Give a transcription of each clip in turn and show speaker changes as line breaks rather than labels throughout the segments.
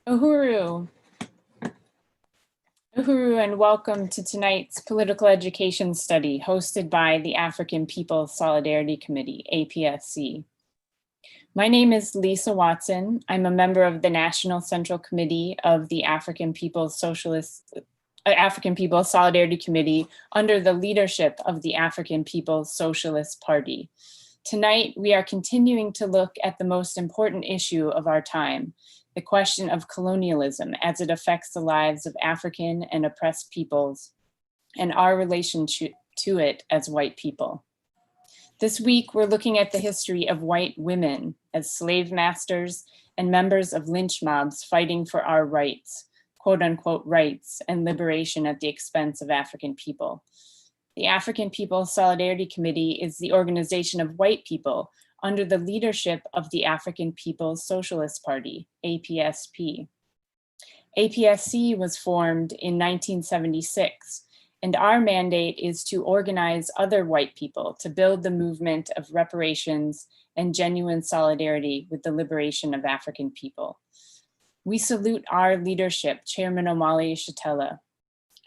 Uhuru. Uhuru, and welcome to tonight's political education study hosted by the African People's Solidarity Committee, APSC. My name is Lisa Watson. I'm a member of the National Central Committee of the African People's Solidarity Committee under the leadership of the African People's Socialist Party. Tonight, we are continuing to look at the most important issue of our time, the question of colonialism as it affects the lives of African and oppressed peoples and our relationship to it as white people. This week, we're looking at the history of white women as slave masters and members of lynch mobs fighting for our rights, quote unquote rights, and liberation at the expense of African people. The African People's Solidarity Committee is the organization of white people under the leadership of the African People's Socialist Party, APSP. APSC was formed in 1976, and our mandate is to organize other white people to build the movement of reparations and genuine solidarity with the liberation of African people. We salute our leadership, Chairman Omali Yeshitela,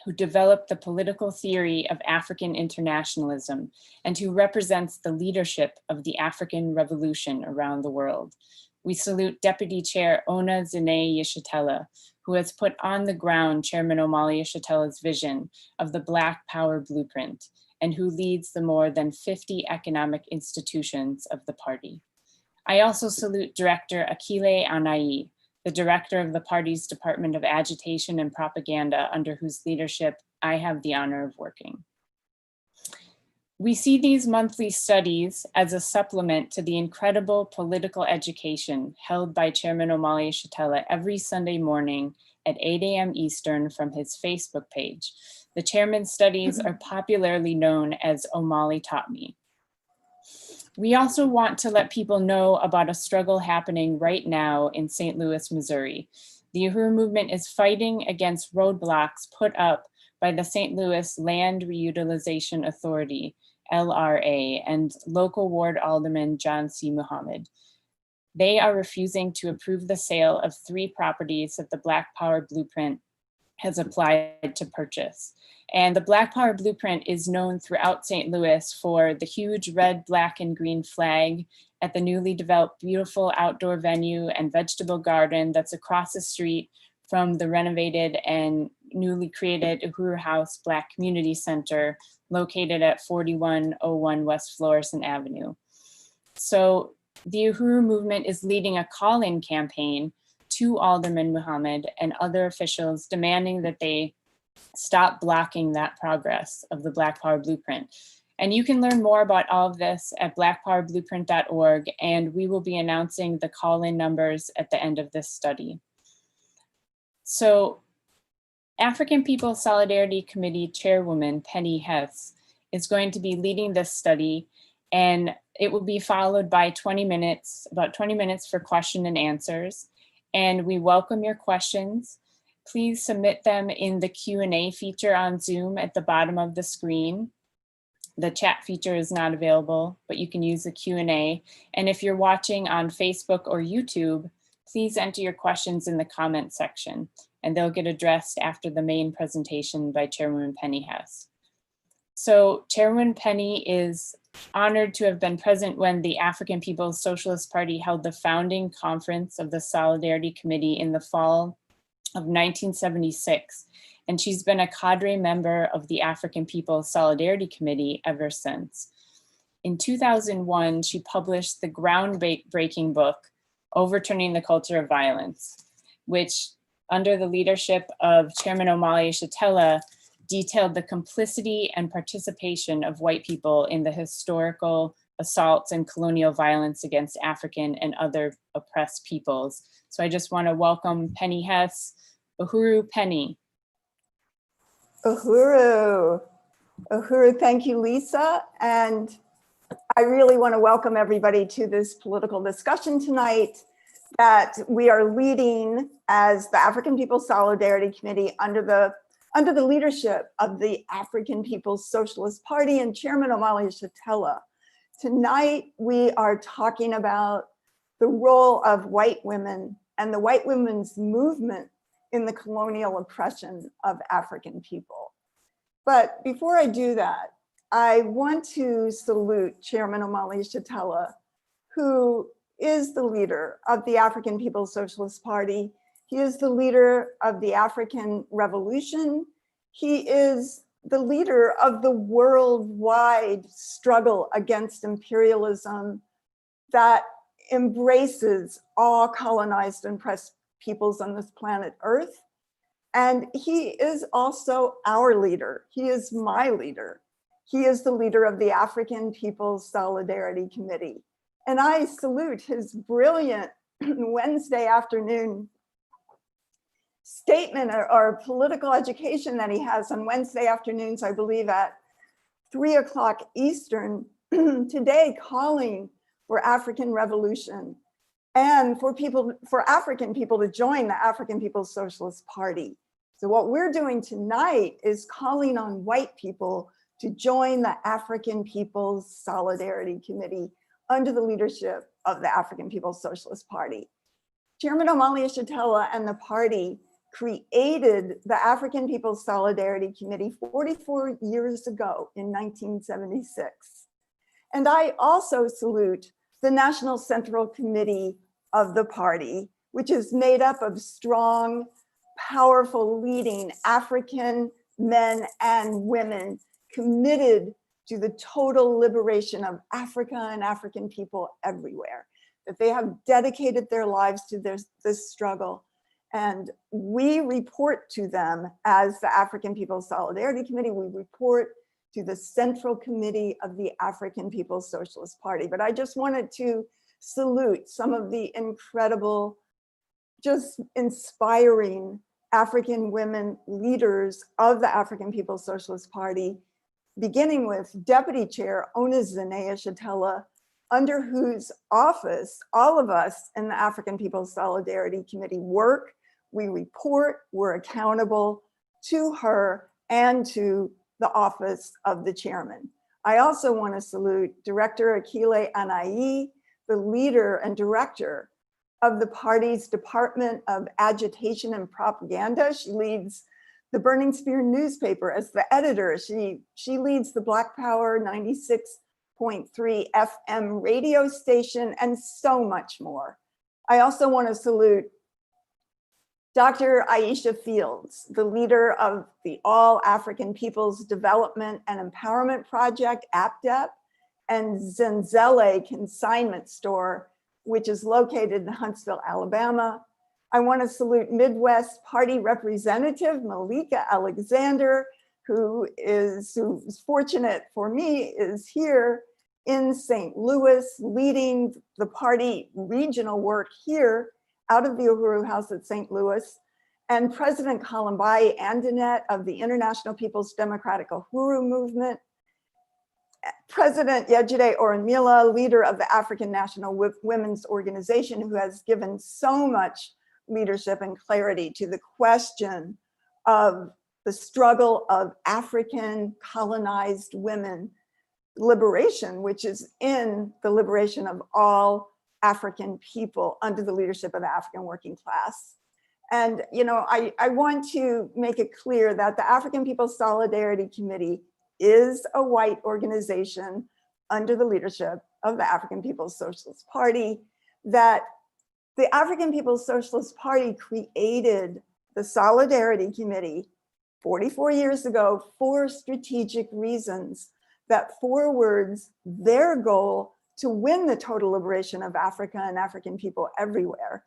who developed the political theory of African internationalism and who represents the leadership of the African Revolution around the world. We salute Deputy Chair Ona Zine Yeshitela, who has put on the ground Chairman Omali Yeshitela's vision of the Black Power Blueprint and who leads the more than 50 economic institutions of the party. I also salute Director Akile Anai, the director of the party's Department of Agitation and Propaganda, under whose leadership I have the honor of working. We see these monthly studies as a supplement to the incredible political education held by Chairman Omali Yeshitela every Sunday morning at 8 a.m. Eastern from his Facebook page. The chairman's studies are popularly known as Omali Taught Me. We also want to let people know about a struggle happening right now in St. Louis, Missouri. The Uhuru movement is fighting against roadblocks put up by the St. Louis Land Reutilization Authority, LRA, and local ward alderman John C. Muhammad. They are refusing to approve the sale of 3 properties that the Black Power Blueprint has applied to purchase. And the Black Power Blueprint is known throughout St. Louis for the huge red, black, and green flag at the newly developed beautiful outdoor venue and vegetable garden that's across the street from the renovated and newly created Uhuru House Black Community Center located at 4101 West Florissant Avenue. So the Uhuru movement is leading a call-in campaign to Alderman Muhammad and other officials demanding that they stop blocking that progress of the Black Power Blueprint. And you can learn more about all of this at blackpowerblueprint.org, and we will be announcing the call-in numbers at the end of this study. So African People's Solidarity Committee Chairwoman Penny Hess is going to be leading this study, and it will be followed by about 20 minutes for question and answers. And we welcome your questions. Please submit them in the Q&A feature on Zoom at the bottom of the screen. The chat feature is not available, but you can use the Q&A. And if you're watching on Facebook or YouTube, please enter your questions in the comment section, and they'll get addressed after the main presentation by Chairwoman Penny Hess. So Chairwoman Penny is honored to have been present when the African People's Socialist Party held the founding conference of the Solidarity Committee in the fall of 1976, and she's been a cadre member of the African People's Solidarity Committee ever since. In 2001, she published the groundbreaking book, Overturning the Culture of Violence, which, under the leadership of Chairman Omali Yeshitela, detailed the complicity and participation of white people in the historical assaults and colonial violence against African and other oppressed peoples. So I just want to welcome Penny Hess. Uhuru, Penny.
Uhuru. Uhuru, thank you, Lisa. And I really want to welcome everybody to this political discussion tonight that we are leading as the African People's Solidarity Committee under the leadership of the African People's Socialist Party and Chairman Omali Yeshitela. Tonight, we are talking about the role of white women and the white women's movement in the colonial oppression of African people. But before I do that, I want to salute Chairman Omali Yeshitela, who is the leader of the African People's Socialist Party. He is the leader of the African Revolution. He is the leader of the worldwide struggle against imperialism that embraces all colonized and oppressed peoples on this planet Earth. And he is also our leader. He is my leader. He is the leader of the African People's Solidarity Committee. And I salute his brilliant Wednesday afternoon statement or political education that he has on Wednesday afternoons, I believe at 3 o'clock Eastern, today calling for African revolution and for African people to join the African People's Socialist Party. So what we're doing tonight is calling on white people to join the African People's Solidarity Committee under the leadership of the African People's Socialist Party. Chairman Omali Yeshitela and the party created the African People's Solidarity Committee 44 years ago in 1976. And I also salute the National Central Committee of the party, which is made up of strong, powerful, leading African men and women committed to the total liberation of Africa and African people everywhere, that they have dedicated their lives to this struggle. And we report to them as the African People's Solidarity Committee. We report to the Central Committee of the African People's Socialist Party. But I just wanted to salute some of the incredible, just inspiring African women leaders of the African People's Socialist Party, beginning with Deputy Chair Ona Zenea Yeshitela, under whose office all of us in the African People's Solidarity Committee work. We report, we're accountable to her and to the office of the chairman. I also want to salute Director Akile Anayi, the leader and director of the party's Department of Agitation and Propaganda. She leads the Burning Spear newspaper as the editor. She leads the Black Power 96.3 FM radio station and so much more. I also want to salute Dr. Aisha Fields, the leader of the All African Peoples Development and Empowerment Project, APDEP, and Zenzele Consignment Store, which is located in Huntsville, Alabama. I want to salute Midwest Party Representative Malika Alexander, who's fortunate for me, is here in St. Louis, leading the party regional work here out of the Uhuru House at St. Louis, and President Kalambai Andanet of the International People's Democratic Uhuru Movement, President Yejide Oronmila, leader of the African National Women's Organization, who has given so much leadership and clarity to the question of the struggle of African colonized women liberation, which is in the liberation of all African people under the leadership of the African working class. And I want to make it clear that the African People's Solidarity Committee is a white organization under the leadership of the African People's Socialist Party, that the African People's Socialist Party created the Solidarity Committee 44 years ago for strategic reasons that forwards their goal to win the total liberation of Africa and African people everywhere,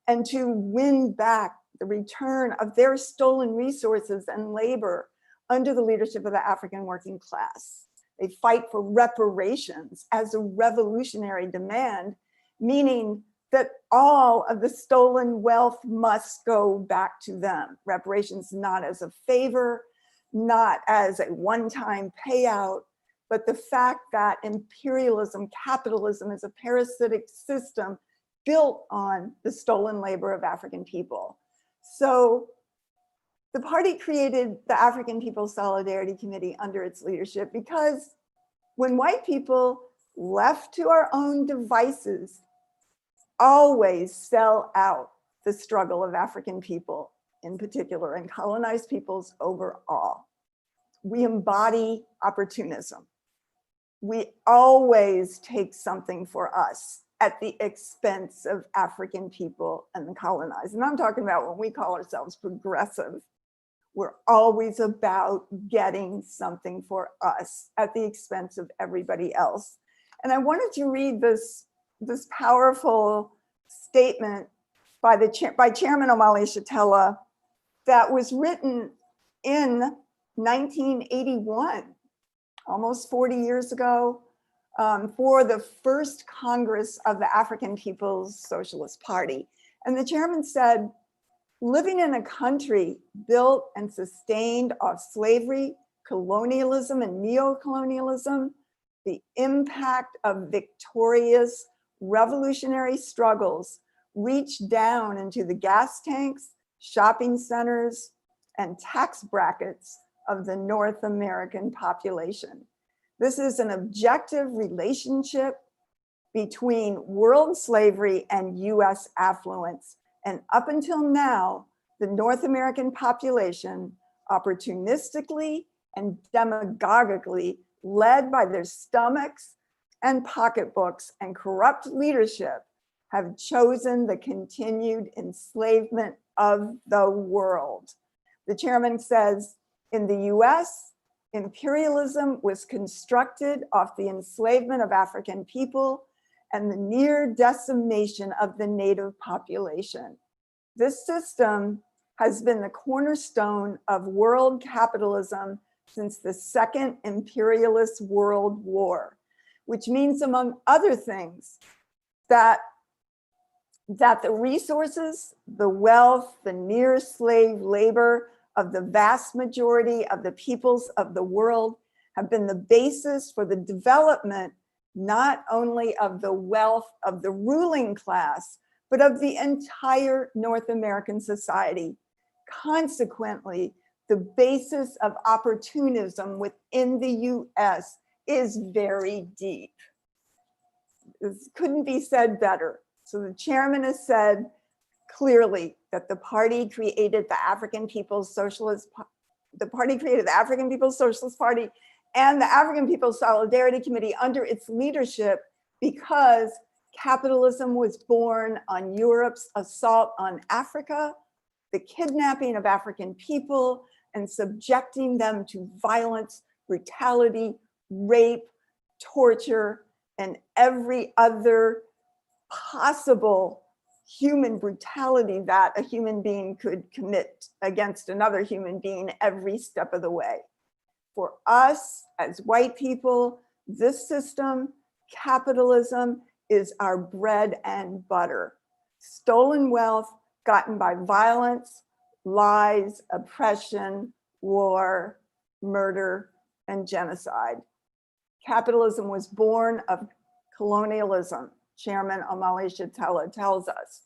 and to win back the return of their stolen resources and labor under the leadership of the African working class. They fight for reparations as a revolutionary demand, meaning that all of the stolen wealth must go back to them. Reparations not as a favor, not as a one-time payout, but the fact that imperialism, capitalism is a parasitic system built on the stolen labor of African people. So the party created the African People's Solidarity Committee under its leadership because when white people left to our own devices always sell out the struggle of African people in particular and colonized peoples overall. We embody opportunism. We always take something for us at the expense of African people and the colonized. And I'm talking about when we call ourselves progressive. We're always about getting something for us at the expense of everybody else. And I wanted to read this powerful statement by Chairman Omali Yeshitela that was written in 1981, almost 40 years ago, for the first Congress of the African People's Socialist Party. And the chairman said, living in a country built and sustained off slavery, colonialism, and neo-colonialism, the impact of victorious revolutionary struggles reached down into the gas tanks, shopping centers, and tax brackets of the North American population. This is an objective relationship between world slavery and US affluence. And up until now, the North American population, opportunistically and demagogically led by their stomachs and pocketbooks and corrupt leadership, have chosen the continued enslavement of the world. The chairman says, in the US, imperialism was constructed off the enslavement of African people and the near decimation of the native population. This system has been the cornerstone of world capitalism since the Second Imperialist World War, which means, among other things, that the resources, the wealth, the near slave labor of the vast majority of the peoples of the world have been the basis for the development not only of the wealth of the ruling class, but of the entire North American society. Consequently, the basis of opportunism within the US is very deep. This couldn't be said better. So the chairman has said clearly that the party created the African People's Socialist Party and the African People's Solidarity Committee under its leadership because capitalism was born on Europe's assault on Africa, the kidnapping of African people, and subjecting them to violence, brutality, rape, torture, and every other possible human brutality that a human being could commit against another human being every step of the way. For us as white people, this system, capitalism, is our bread and butter. Stolen wealth gotten by violence, lies, oppression, war, murder, and genocide. Capitalism was born of colonialism. Chairman Omali Yeshitela tells us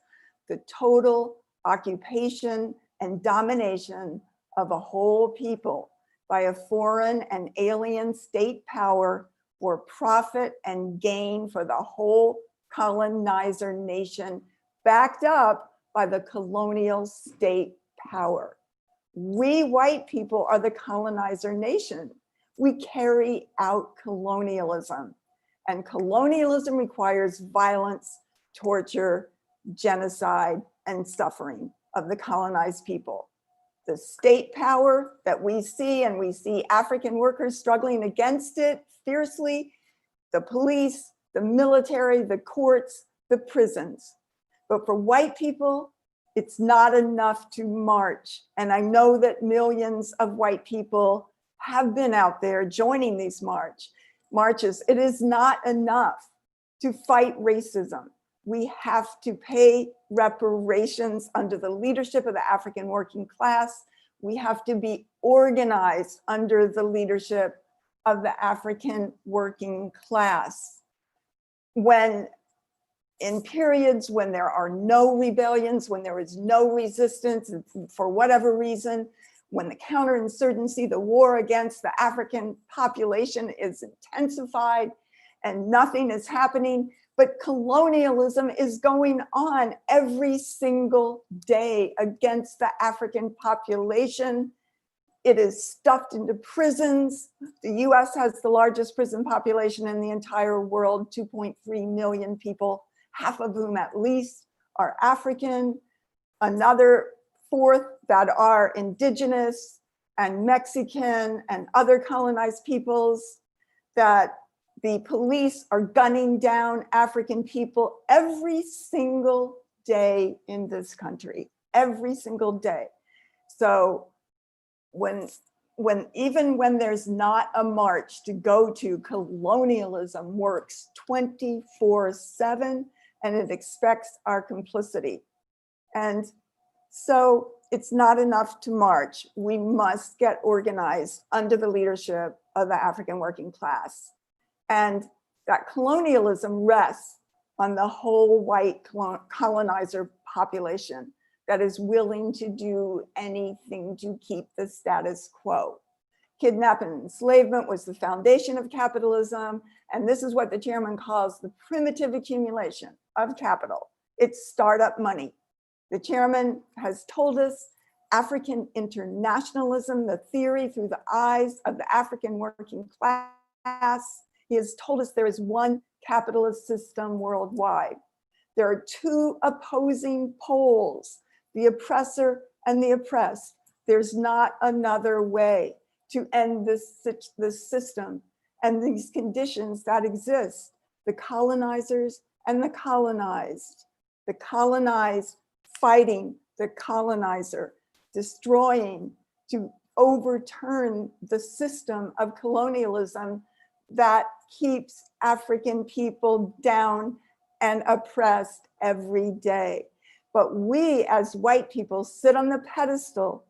the total occupation and domination of a whole people by a foreign and alien state power for profit and gain for the whole colonizer nation, backed up by the colonial state power. We white people are the colonizer nation. We carry out colonialism, and colonialism requires violence, torture, genocide, and suffering of the colonized people. The state power that we see, and we see African workers struggling against it fiercely, the police, the military, the courts, the prisons. But for white people, it's not enough to march. And I know that millions of white people have been out there joining these marches. It is not enough to fight racism. We have to pay reparations under the leadership of the African working class. We have to be organized under the leadership of the African working class. When in periods when there are no rebellions, when there is no resistance for whatever reason, when the counterinsurgency, the war against the African population is intensified and nothing is happening, But colonialism is going on every single day against the African population. It is stuffed into prisons. The US has the largest prison population in the entire world, 2.3 million people, half of whom at least are African. Another fourth that are indigenous and Mexican and other colonized peoples, that the police are gunning down African people every single day in this country, every single day. So even when there's not a march to go to, colonialism works 24/7 and it expects our complicity. And so it's not enough to march. We must get organized under the leadership of the African working class. And that colonialism rests on the whole white colonizer population that is willing to do anything to keep the status quo. Kidnapping and enslavement was the foundation of capitalism. And this is what the chairman calls the primitive accumulation of capital. It's startup money. The chairman has told us African internationalism, the theory through the eyes of the African working class. He has told us there is one capitalist system worldwide. There are two opposing poles, the oppressor and the oppressed. There's not another way to end this system and these conditions that exist. The colonizers and the colonized fighting the colonizer, destroying to overturn the system of colonialism that keeps African people down and oppressed every day. But we as white people sit on the pedestal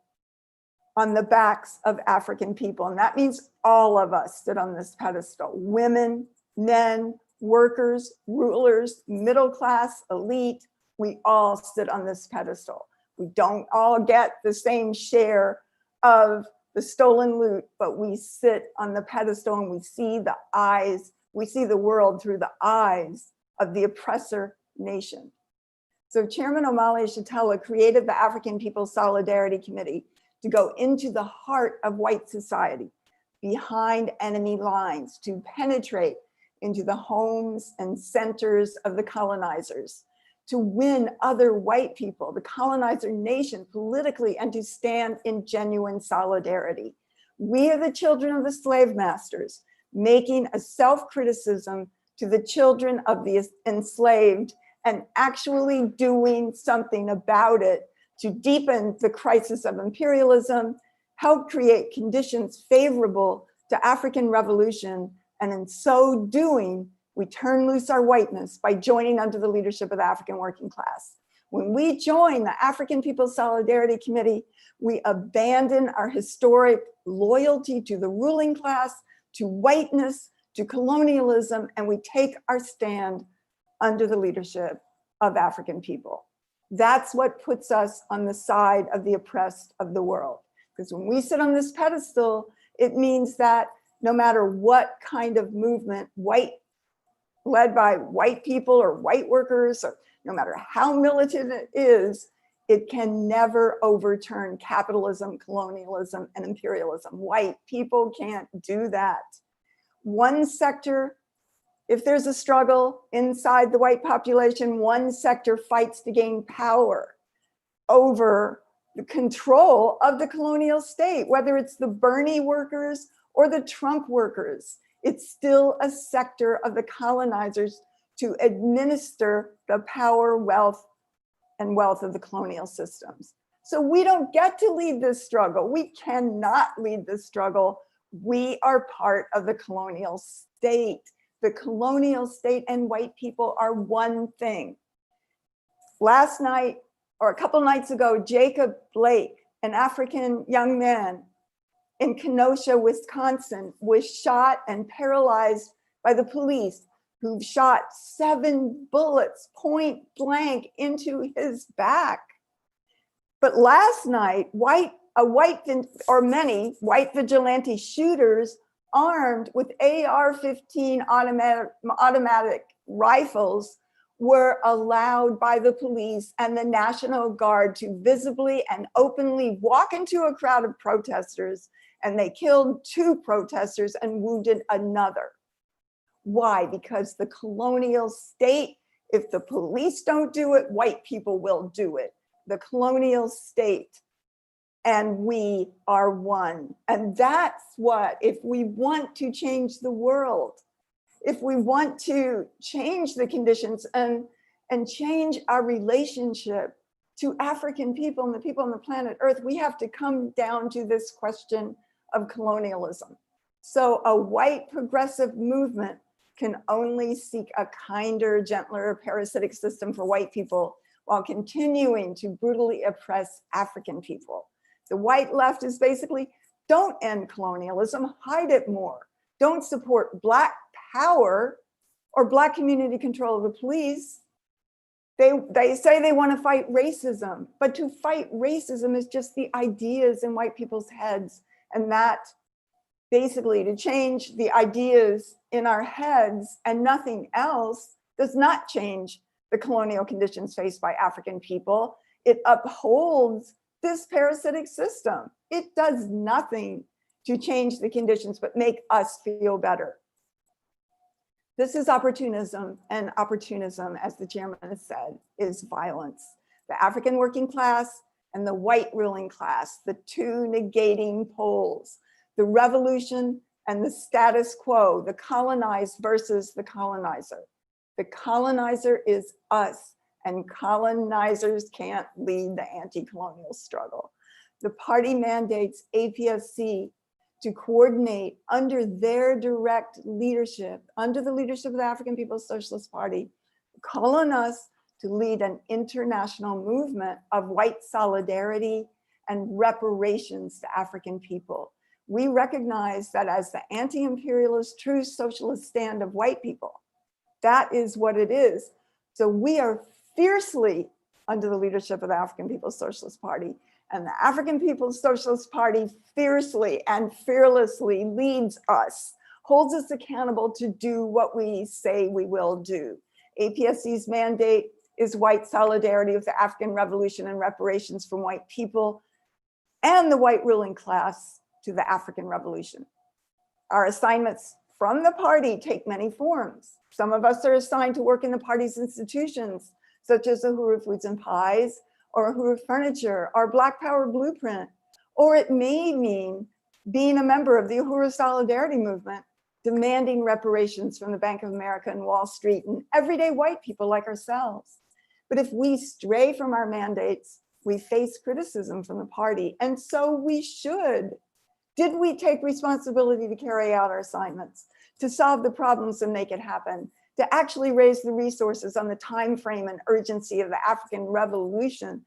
on the backs of African people. And that means all of us sit on this pedestal: women, men, workers, rulers, middle class, elite. We all sit on this pedestal. We don't all get the same share of the stolen loot, but we sit on the pedestal and we see the eyes, we see the world through the eyes of the oppressor nation. So Chairman Omali Yeshitela created the African People's Solidarity Committee to go into the heart of white society, behind enemy lines, to penetrate into the homes and centers of the colonizers, to win other white people, the colonizer nation, politically, and to stand in genuine solidarity. We are the children of the slave masters, making a self-criticism to the children of the enslaved and actually doing something about it to deepen the crisis of imperialism, help create conditions favorable to African revolution, and in so doing, we turn loose our whiteness by joining under the leadership of the African working class. When we join the African People's Solidarity Committee, we abandon our historic loyalty to the ruling class, to whiteness, to colonialism, and we take our stand under the leadership of African people. That's what puts us on the side of the oppressed of the world. Because when we sit on this pedestal, it means that no matter what kind of movement, led by white people or white workers, or no matter how militant it is, it can never overturn capitalism, colonialism, and imperialism. White people can't do that. One sector, if there's a struggle inside the white population, one sector fights to gain power over the control of the colonial state, whether it's the Bernie workers or the Trump workers. It's still a sector of the colonizers to administer the power, wealth of the colonial systems. So we don't get to lead this struggle. We cannot lead this struggle. We are part of the colonial state. The colonial state and white people are one thing. Last night, or a couple nights ago, Jacob Blake, an African young man in Kenosha, Wisconsin, was shot and paralyzed by the police, who shot 7 bullets point blank into his back. But last night, many white vigilante shooters armed with AR-15 automatic rifles were allowed by the police and the National Guard to visibly and openly walk into a crowd of protesters, and they killed 2 protesters and wounded another. Why? Because the colonial state, if the police don't do it, white people will do it. The colonial state and we are one. And that's what, if we want to change the world, if we want to change the conditions and change our relationship to African people and the people on the planet Earth, we have to come down to this question of colonialism. So a white progressive movement can only seek a kinder, gentler, parasitic system for white people while continuing to brutally oppress African people. The white left is basically, don't end colonialism, hide it more. Don't support Black power or Black community control of the police. They say they want to fight racism, but to fight racism is just the ideas in white people's heads. And that basically, to change the ideas in our heads and nothing else does not change the colonial conditions faced by African people. It upholds this parasitic system. It does nothing to change the conditions but make us feel better. This is opportunism, and opportunism, as the chairman has said, is violence. The African working class and the white ruling class, the 2 negating poles, the revolution and the status quo, the colonized versus the colonizer. The colonizer is us, and colonizers can't lead the anti-colonial struggle. The party mandates APSC to coordinate under their direct leadership, under the leadership of the African People's Socialist Party, call on us to lead an international movement of white solidarity and reparations to African people. We recognize that as the anti-imperialist, true socialist stand of white people, that is what it is. So we are fiercely under the leadership of the African People's Socialist Party, and the African People's Socialist Party fiercely and fearlessly leads us, holds us accountable to do what we say we will do. APSC's mandate is white solidarity with the African Revolution and reparations from white people and the white ruling class to the African Revolution. Our assignments from the party take many forms. Some of us are assigned to work in the party's institutions, such as Uhuru Foods and Pies, or Uhuru Furniture, or Black Power Blueprint, or it may mean being a member of the Uhuru Solidarity Movement, demanding reparations from the Bank of America and Wall Street and everyday white people like ourselves. But if we stray from our mandates, we face criticism from the party, and so we should. Did we take responsibility to carry out our assignments, to solve the problems and make it happen, to actually raise the resources on the time frame and urgency of the African Revolution,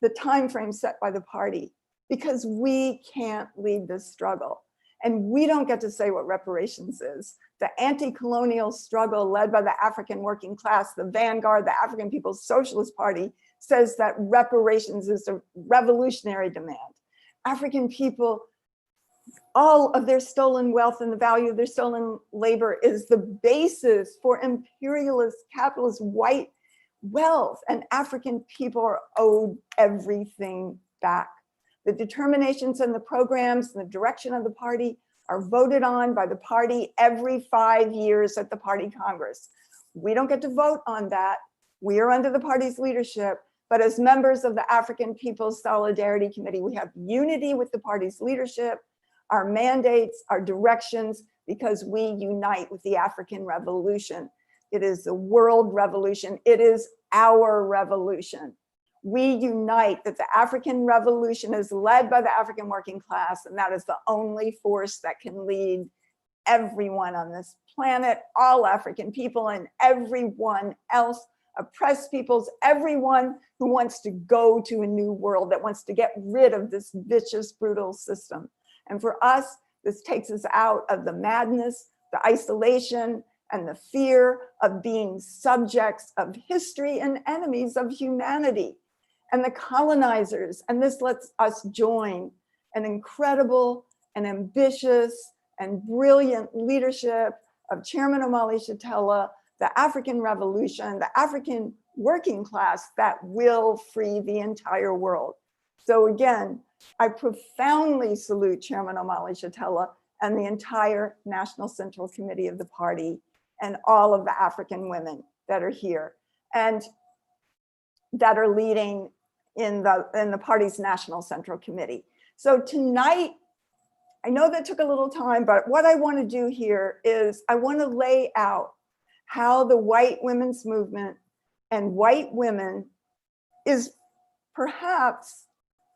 the time frame set by the party? Because we can't lead this struggle. And we don't get to say what reparations is. The anti-colonial struggle led by the African working class, the vanguard, the African People's Socialist Party, says that reparations is a revolutionary demand. African people, all of their stolen wealth and the value of their stolen labor is the basis for imperialist, capitalist, white wealth, and African people are owed everything back. The determinations and the programs and the direction of the party are voted on by the party every 5 years at the party Congress. We don't get to vote on that. We are under the party's leadership, but as members of the African People's Solidarity Committee, we have unity with the party's leadership, our mandates, our directions, because we unite with the African Revolution. It is the world revolution. It is our revolution. We unite that the African Revolution is led by the African working class, and that is the only force that can lead everyone on this planet, all African people and everyone else, oppressed peoples, everyone who wants to go to a new world, that wants to get rid of this vicious, brutal system. And for us, this takes us out of the madness, the isolation, and the fear of being subjects of history and enemies of humanity and the colonizers. And this lets us join an incredible and ambitious and brilliant leadership of Chairman Omali Shatella, the African Revolution, the African working class that will free the entire world. So again, I profoundly salute Chairman Omali Yeshitela and the entire National Central Committee of the party and all of the African women that are here and that are leading in the party's National Central Committee. So tonight, I know that took a little time, but what I want to do here is I want to lay out how the white women's movement and white women is perhaps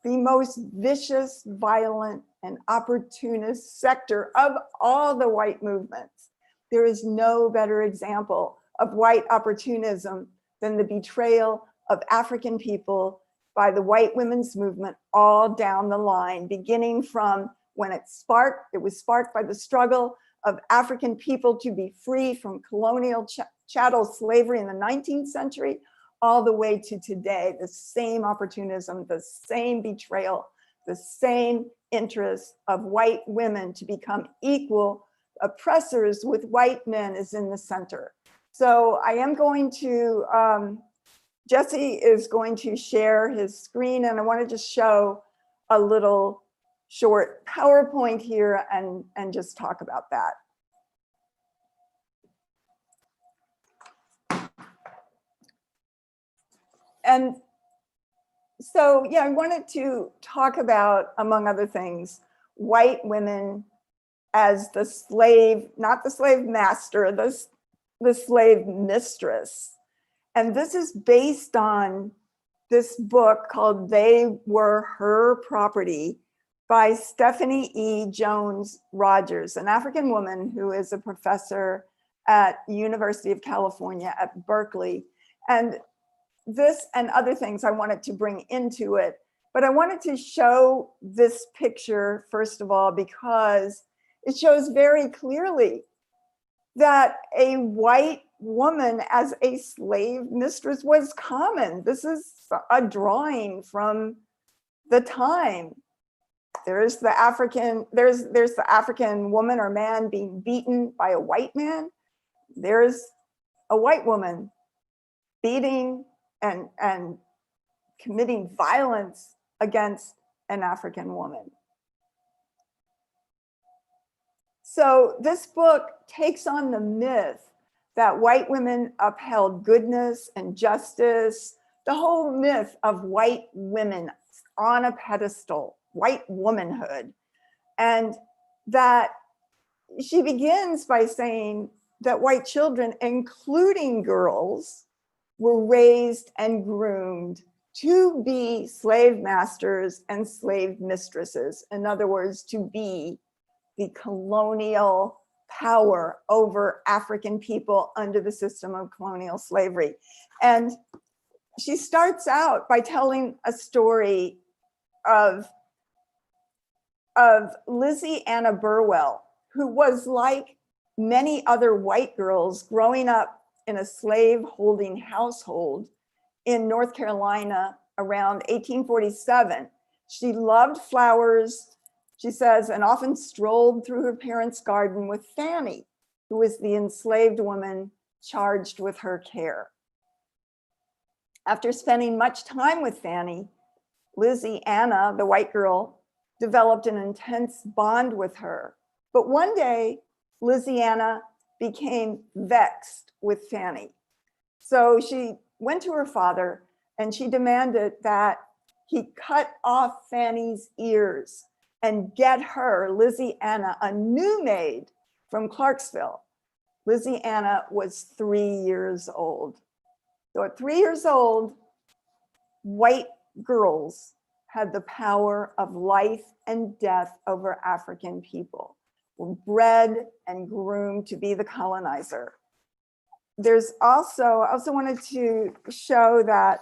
the most vicious, violent, and opportunist sector of all the white movements. There is no better example of white opportunism than the betrayal of African people by the white women's movement all down the line, beginning from when it was sparked by the struggle of African people to be free from colonial chattel slavery in the 19th century, all the way to today, the same opportunism, the same betrayal, the same interest of white women to become equal oppressors with white men is in the center. So I am going to, Jesse is going to share his screen, and I want to just show a little short PowerPoint here and just talk about that. And so, yeah, I wanted to talk about, among other things, white women as the slave, not the slave master, the slave mistress. And this is based on this book called They Were Her Property by Stephanie E. Jones Rogers, an African woman who is a professor at University of California at Berkeley. And this and other things I wanted to bring into it, but I wanted to show this picture, first of all, because it shows very clearly that a white woman as a slave mistress was common. This is a drawing from the time. There's the African woman or man being beaten by a white man. There's a white woman beating and committing violence against an African woman. So this book takes on the myth that white women upheld goodness and justice, the whole myth of white women on a pedestal, white womanhood. And that she begins by saying that white children, including girls, were raised and groomed to be slave masters and slave mistresses. In other words, to be the colonial power over African people under the system of colonial slavery. And she starts out by telling a story of Lizzie Anna Burwell, who was like many other white girls growing up in a slave-holding household in North Carolina around 1847. She loved flowers, she says, and often strolled through her parents' garden with Fanny, who was the enslaved woman charged with her care. After spending much time with Fanny, Lizzie Anna, the white girl, developed an intense bond with her. But one day, Lizzie Anna became vexed with Fanny. So she went to her father and she demanded that he cut off Fanny's ears and get her, Lizzie Anna, a new maid from Clarksville. Lizzie Anna was 3 years old. So at 3 years old, white girls had the power of life and death over African people, were bred and groomed to be the colonizer. There's also, I also wanted to show that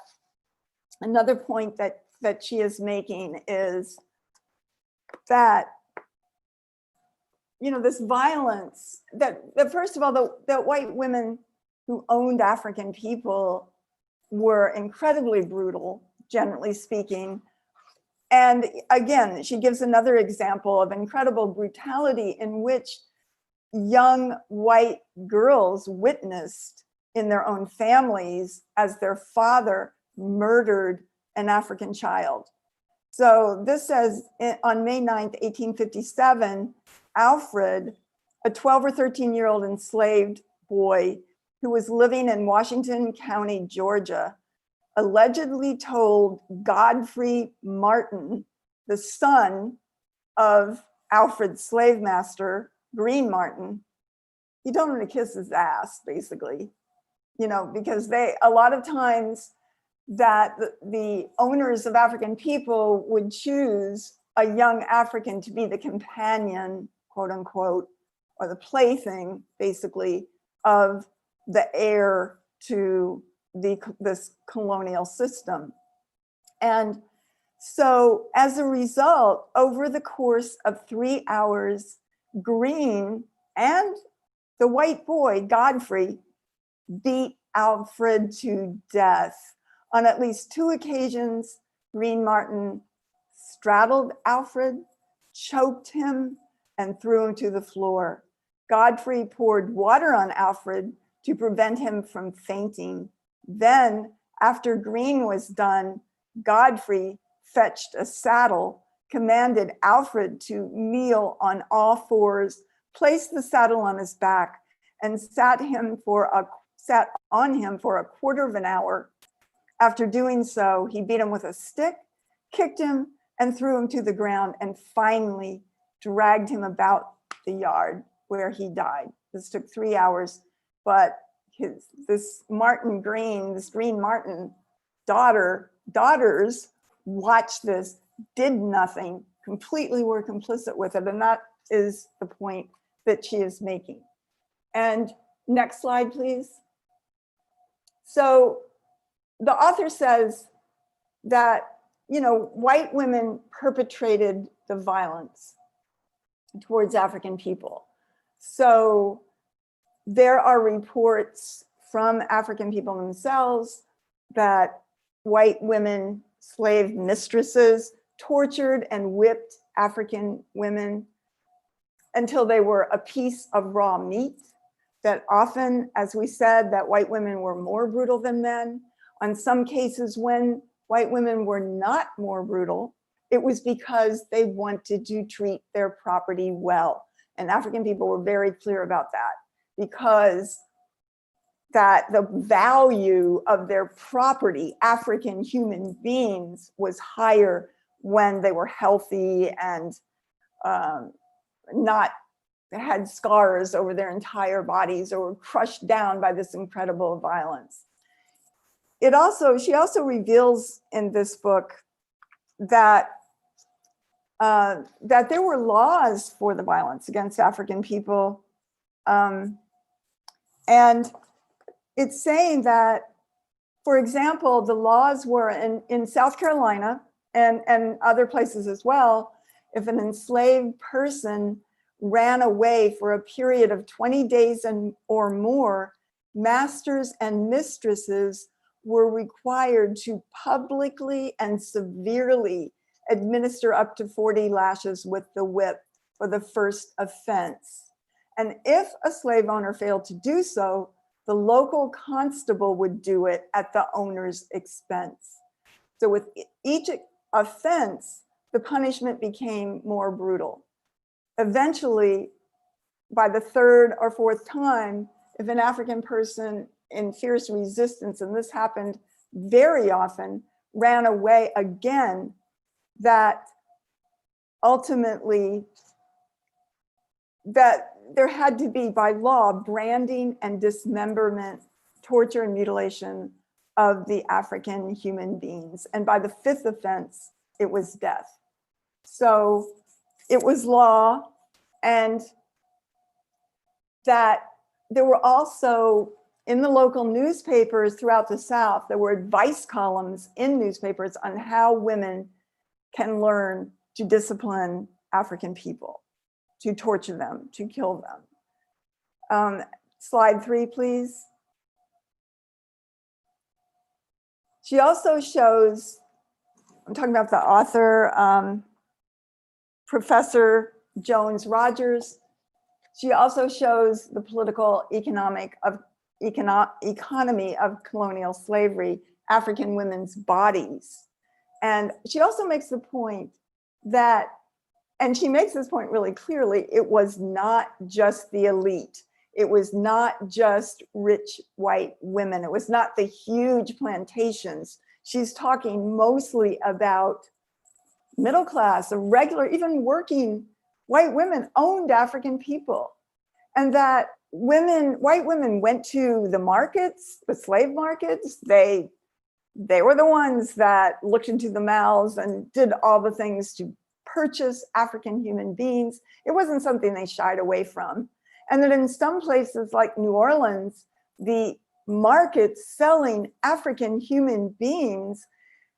another point that she is making is that, you know, this violence, that first of all, the white women who owned African people were incredibly brutal, generally speaking. And again, she gives another example of incredible brutality in which young white girls witnessed in their own families as their father murdered an African child. So this says on May 9th, 1857, Alfred, a 12 or 13-year-old enslaved boy who was living in Washington County, Georgia, allegedly told Godfrey Martin, the son of Alfred's slave master, Green Martin, he told him to kiss his ass, basically, you know, because a lot of times that the owners of African people would choose a young African to be the companion, quote unquote, or the plaything, basically, of the heir to this colonial system. And so as a result, over the course of 3 hours, Green and the white boy, Godfrey, beat Alfred to death. On at least 2 occasions, Green Martin straddled Alfred, choked him, and threw him to the floor. Godfrey poured water on Alfred to prevent him from fainting. Then, after Green was done, Godfrey fetched a saddle, commanded Alfred to kneel on all fours, placed the saddle on his back, and sat on him for a quarter of an hour. After doing so, he beat him with a stick, kicked him, and threw him to the ground, and finally dragged him about the yard where he died. This took 3 hours, but this Green Martin daughters watched this, did nothing, completely were complicit with it, and that is the point that she is making. And next slide, please. So the author says that, you know, white women perpetrated the violence towards African people. So there are reports from African people themselves that white women, slave mistresses, tortured and whipped African women until they were a piece of raw meat. That often, as we said, that white women were more brutal than men. On some cases, when white women were not more brutal, it was because they wanted to treat their property well. And African people were very clear about that, because that the value of their property, African human beings, was higher when they were healthy and not had scars over their entire bodies or were crushed down by this incredible violence. She also reveals in this book that there were laws for the violence against African people. And it's saying that, for example, the laws were in South Carolina and other places as well, if an enslaved person ran away for a period of 20 days or more, masters and mistresses were required to publicly and severely administer up to 40 lashes with the whip for the first offense. And if a slave owner failed to do so, the local constable would do it at the owner's expense. So with each offense, the punishment became more brutal. Eventually, by the 3rd or 4th time, if an African person in fierce resistance, and this happened very often, ran away again, that ultimately, that there had to be, by law, branding and dismemberment, torture and mutilation of the African human beings. And by the 5th offense, it was death. So it was law, and that there were also, in the local newspapers throughout the South, there were advice columns in newspapers on how women can learn to discipline African people, to torture them, to kill them. Slide 3, please. She also shows, I'm talking about the author, Professor Jones Rogers. She also shows the political, economic economy of colonial slavery, African women's bodies. And she also makes the point that, and she makes this point really clearly, it was not just the elite. It was not just rich white women. It was not the huge plantations. She's talking mostly about middle class, regular, even working white women owned African people. And that white women went to the markets, the slave markets. They were the ones that looked into the mouths and did all the things to purchase African human beings. It wasn't something they shied away from. And that in some places like New Orleans, the markets selling African human beings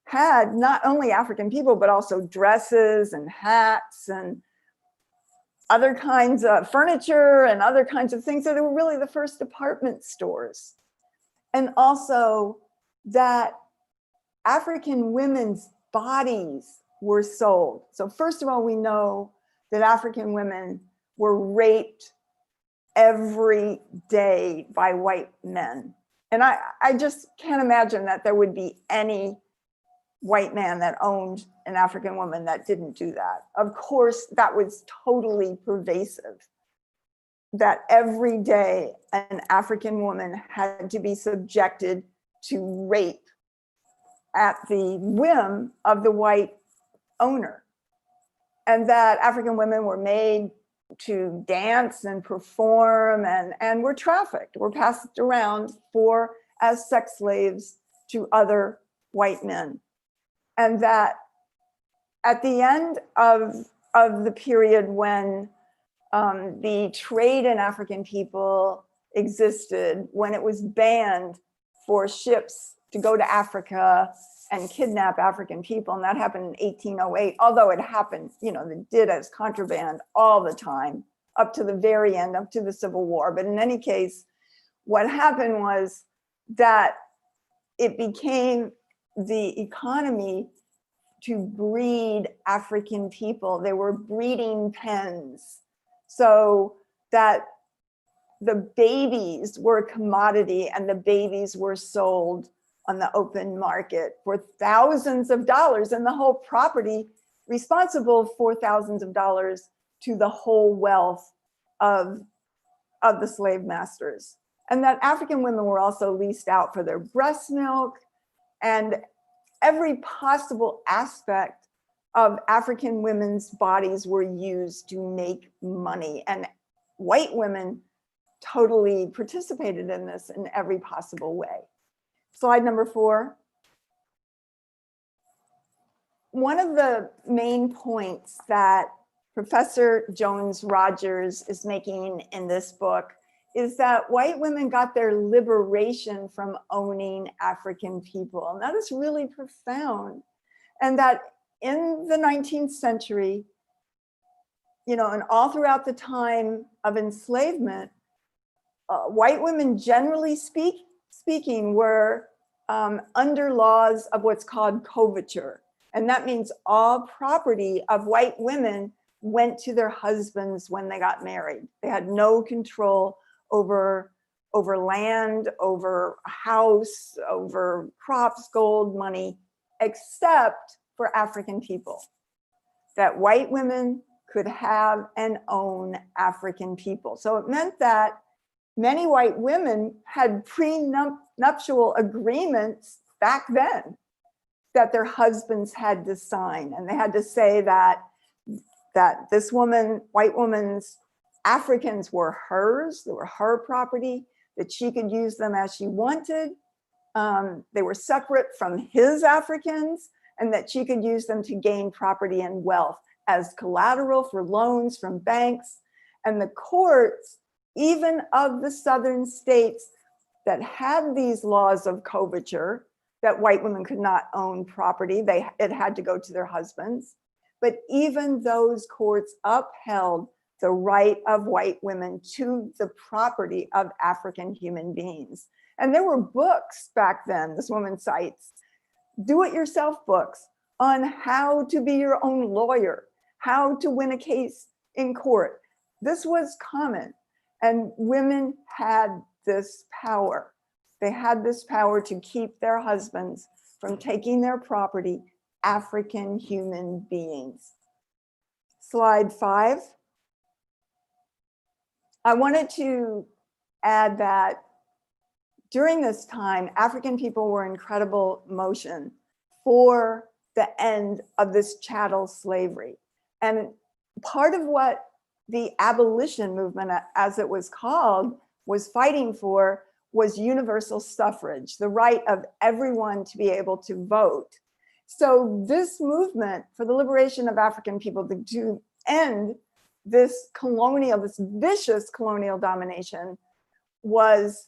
had not only African people, but also dresses and hats and other kinds of furniture and other kinds of things. So they were really the first department stores. And also that African women's bodies were sold. So first of all, we know that African women were raped every day by white men. And I just can't imagine that there would be any white man that owned an African woman that didn't do that. Of course, that was totally pervasive, that every day an African woman had to be subjected to rape at the whim of the white owner. And that African women were made to dance and perform and were trafficked, were passed around as sex slaves to other white men. And that at the end of the period when the trade in African people existed, when it was banned for ships to go to Africa and kidnap African people, and that happened in 1808, although it happened, it did as contraband all the time, up to the very end, up to the Civil War. But in any case, what happened was that it became the economy to breed African people. They were breeding pens, so that the babies were a commodity and the babies were sold on the open market for thousands of dollars, and the whole property responsible for thousands of dollars to the whole wealth of the slave masters. And that African women were also leased out for their breast milk, and every possible aspect of African women's bodies were used to make money. And white women totally participated in this in every possible way. Slide number 4. One of the main points that Professor Jones-Rogers is making in this book is that white women got their liberation from owning African people. And that is really profound. And that in the 19th century, and all throughout the time of enslavement, white women, generally speaking, were under laws of what's called coverture. And that means all property of white women went to their husbands when they got married. They had no control over land, over a house, over crops, gold, money, except for African people. That white women could have and own African people. So it meant that many white women had prenuptial agreements back then that their husbands had to sign. And they had to say that this woman, white woman's Africans were hers, they were her property, that she could use them as she wanted. They were separate from his Africans, and that she could use them to gain property and wealth as collateral for loans from banks. And the courts, even of the southern states that had these laws of coverture, that white women could not own property, it had to go to their husbands. But even those courts upheld the right of white women to the property of African human beings. And there were books back then, this woman cites, do-it-yourself books on how to be your own lawyer, how to win a case in court. This was common, and women had this power. They had this power to keep their husbands from taking their property, African human beings. Slide 5. I wanted to add that during this time, African people were in incredible motion for the end of this chattel slavery. And part of what the abolition movement, as it was called, was fighting for was universal suffrage, the right of everyone to be able to vote. So this movement for the liberation of African people to end this vicious colonial domination was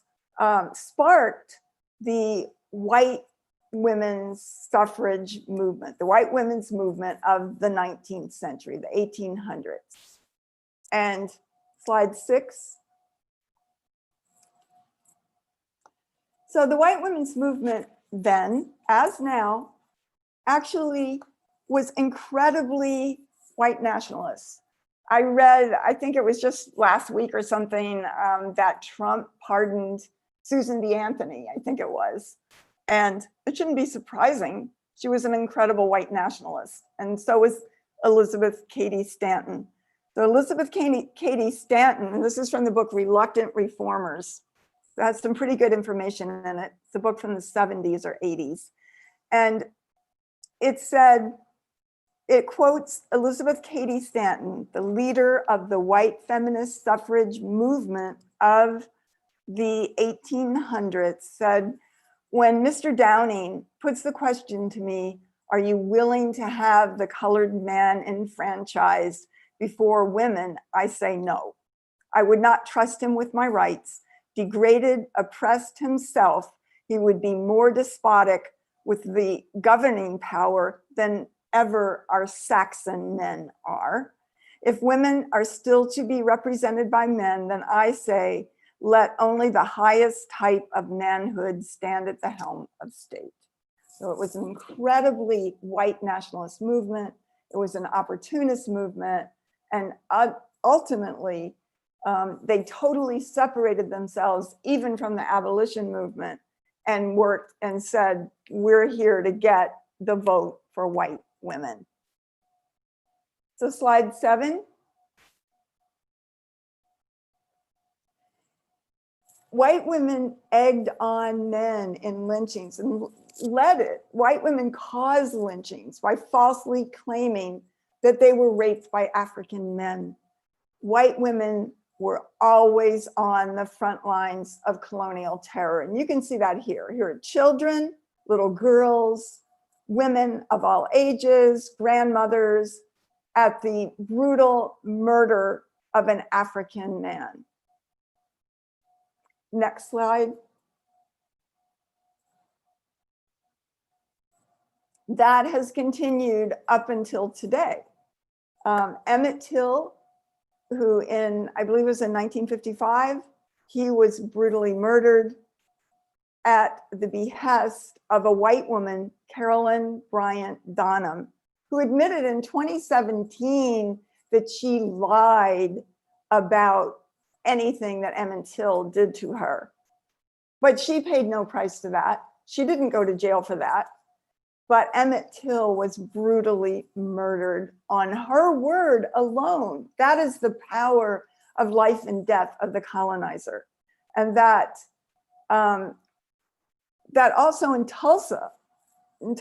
sparked the white women's suffrage movement, the white women's movement of the 19th century, the 1800s. And slide 6. So the white women's movement then, as now, actually was incredibly white nationalist. I read, I think it was just last week or something, that Trump pardoned Susan B. Anthony, I think it was. And it shouldn't be surprising. She was an incredible white nationalist. And so was Elizabeth Cady Stanton. So Elizabeth Cady Stanton, and this is from the book Reluctant Reformers. It has some pretty good information in it. It's a book from the 70s or 80s. And it said, it quotes Elizabeth Cady Stanton, the leader of the white feminist suffrage movement of the 1800s, said, when Mr. Downing puts the question to me, are you willing to have the colored man enfranchised before women? I say no. I would not trust him with my rights. Degraded, oppressed himself, he would be more despotic with the governing power than ever our Saxon men are. If women are still to be represented by men, then I say, let only the highest type of manhood stand at the helm of state. So it was an incredibly white nationalist movement. It was an opportunist movement. And ultimately, they totally separated themselves even from the abolition movement and worked and said, we're here to get the vote for white women. So slide 7. White women egged on men in lynchings and led it. White women caused lynchings by falsely claiming that they were raped by African men. White women were always on the front lines of colonial terror. And you can see that here. Here are children, little girls, women of all ages, grandmothers, at the brutal murder of an African man. Next slide. That has continued up until today. Emmett Till, who I believe it was in 1955, he was brutally murdered at the behest of a white woman, Carolyn Bryant Donham, who admitted in 2017 that she lied about anything that Emmett Till did to her. But she paid no price to that. She didn't go to jail for that. But Emmett Till was brutally murdered on her word alone. That is the power of life and death of the colonizer. And that also in Tulsa in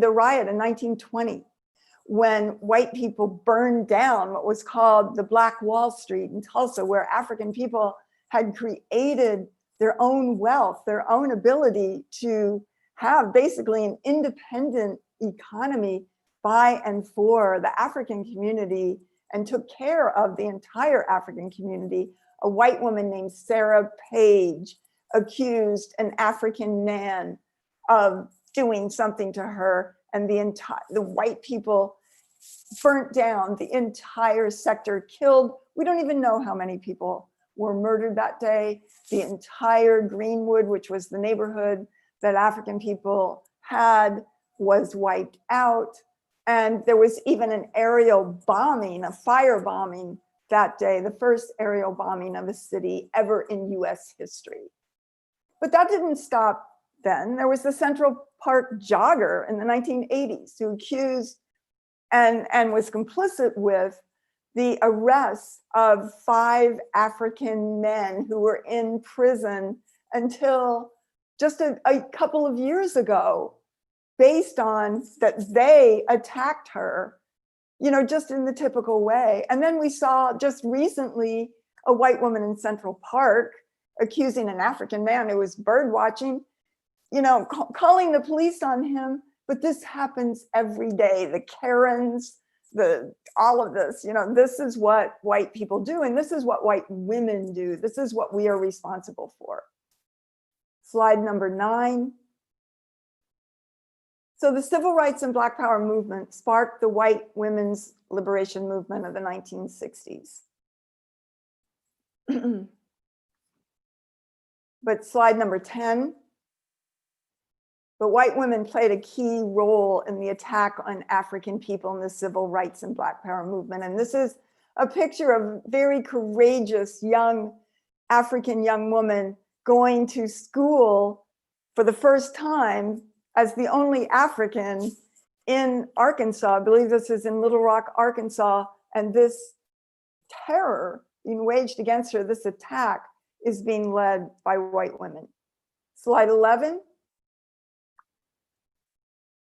the riot in 1920, when white people burned down what was called the Black Wall Street in Tulsa, where African people had created their own wealth, their own ability to have basically an independent economy by and for the African community, and took care of the entire African community. A white woman named Sarah Page accused an African man of doing something to her, and the white people burnt down the entire sector, killed. We don't even know how many people were murdered that day. The entire Greenwood, which was the neighborhood that African people had, was wiped out. And there was even an aerial bombing, a fire bombing that day, the first aerial bombing of a city ever in US history. But that didn't stop then. There was the Central Park jogger in the 1980s who accused and was complicit with the arrests of 5 African men who were in prison until just a couple of years ago, based on that they attacked her, just in the typical way. And then we saw just recently a white woman in Central Park accusing an African man who was bird watching, calling the police on him. But this happens every day. The Karens, all of this, this is what white people do, and this is what white women do. This is what we are responsible for. Slide number 9. So the civil rights and Black Power movement sparked the white women's liberation movement of the 1960s. But slide number 10. But white women played a key role in the attack on African people in the civil rights and Black Power movement. And this is a picture of a very courageous young African young woman going to school for the first time as the only African in Arkansas. I believe this is in Little Rock, Arkansas. And this terror being waged against her, this attack, is being led by white women. Slide 11.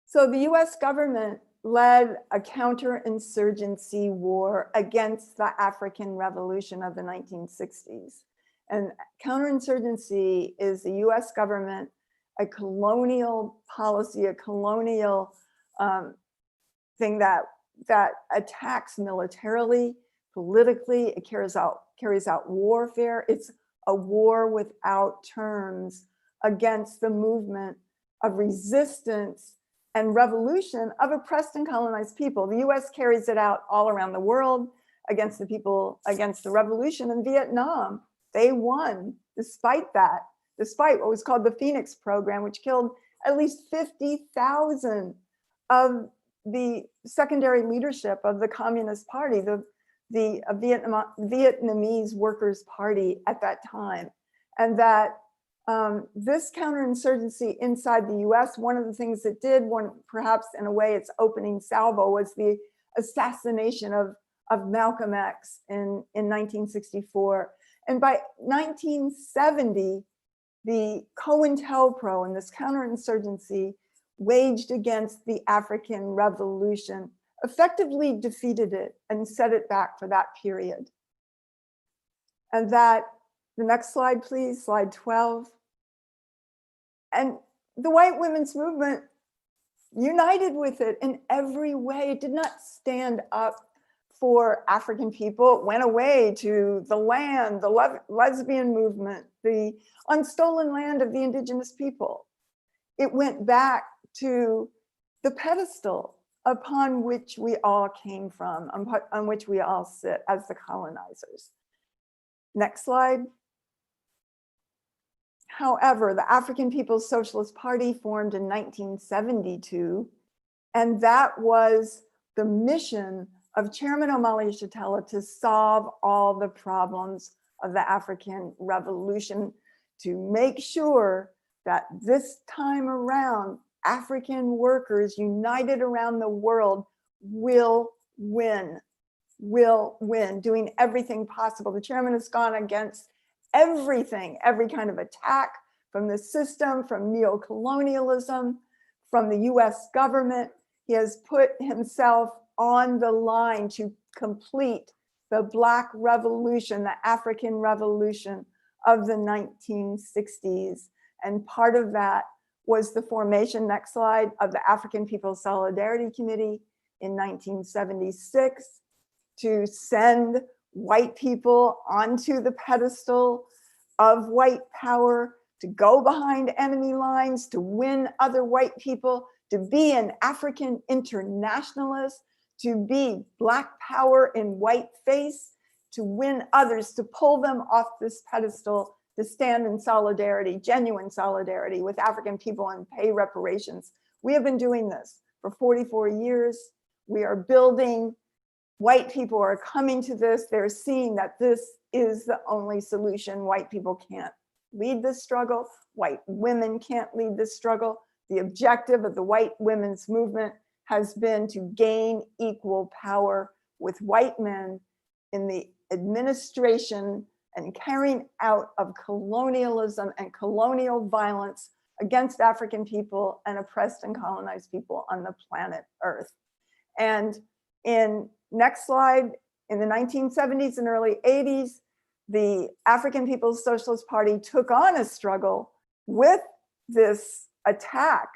So the US government led a counterinsurgency war against the African Revolution of the 1960s. And counterinsurgency is the US government, a colonial policy, a colonial thing that attacks militarily, politically. It carries out warfare. It's a war without terms against the movement of resistance and revolution of oppressed and colonized people. The US carries it out all around the world against the people, against the revolution in Vietnam. They won despite that, despite what was called the Phoenix Program, which killed at least 50,000 of the secondary leadership of the Communist Party, the Vietnamese Workers' Party at that time. And that this counterinsurgency inside the US, one of the things it did, perhaps in a way its opening salvo, was the assassination of Malcolm X in 1964. And by 1970, the COINTELPRO and this counterinsurgency waged against the African Revolution, effectively defeated it and set it back for that period. And that, the next slide, please, slide 12. And the white women's movement united with it in every way. It did not stand up for African people. It went away to the land, the lesbian movement, the unstolen land of the indigenous people. It went back to the pedestal upon which we all came from, on which we all sit as the colonizers. Next slide. However, the African People's Socialist Party formed in 1972, and that was the mission of Chairman Omali Yeshitela to solve all the problems of the African Revolution, to make sure that this time around, African workers united around the world will win, doing everything possible. The chairman has gone against everything, every kind of attack from the system, from neocolonialism, from the US government. He has put himself on the line to complete the Black Revolution, the African Revolution of the 1960s. And part of that was the formation, next slide, of the African People's Solidarity Committee in 1976 to send white people onto the pedestal of white power, to go behind enemy lines, to win other white people, to be an African internationalist, to be Black power in white face, to win others, to pull them off this pedestal, to stand in solidarity, genuine solidarity with African people and pay reparations. We have been doing this for 44 years. We are building white people are coming to this. They're seeing that this is the only solution. White people can't lead this struggle. White women can't lead this struggle. The objective of the white women's movement has been to gain equal power with white men in the administration and carrying out of colonialism and colonial violence against African people and oppressed and colonized people on the planet Earth. And in next slide, in the 1970s and early 80s, the African People's Socialist Party took on a struggle with this attack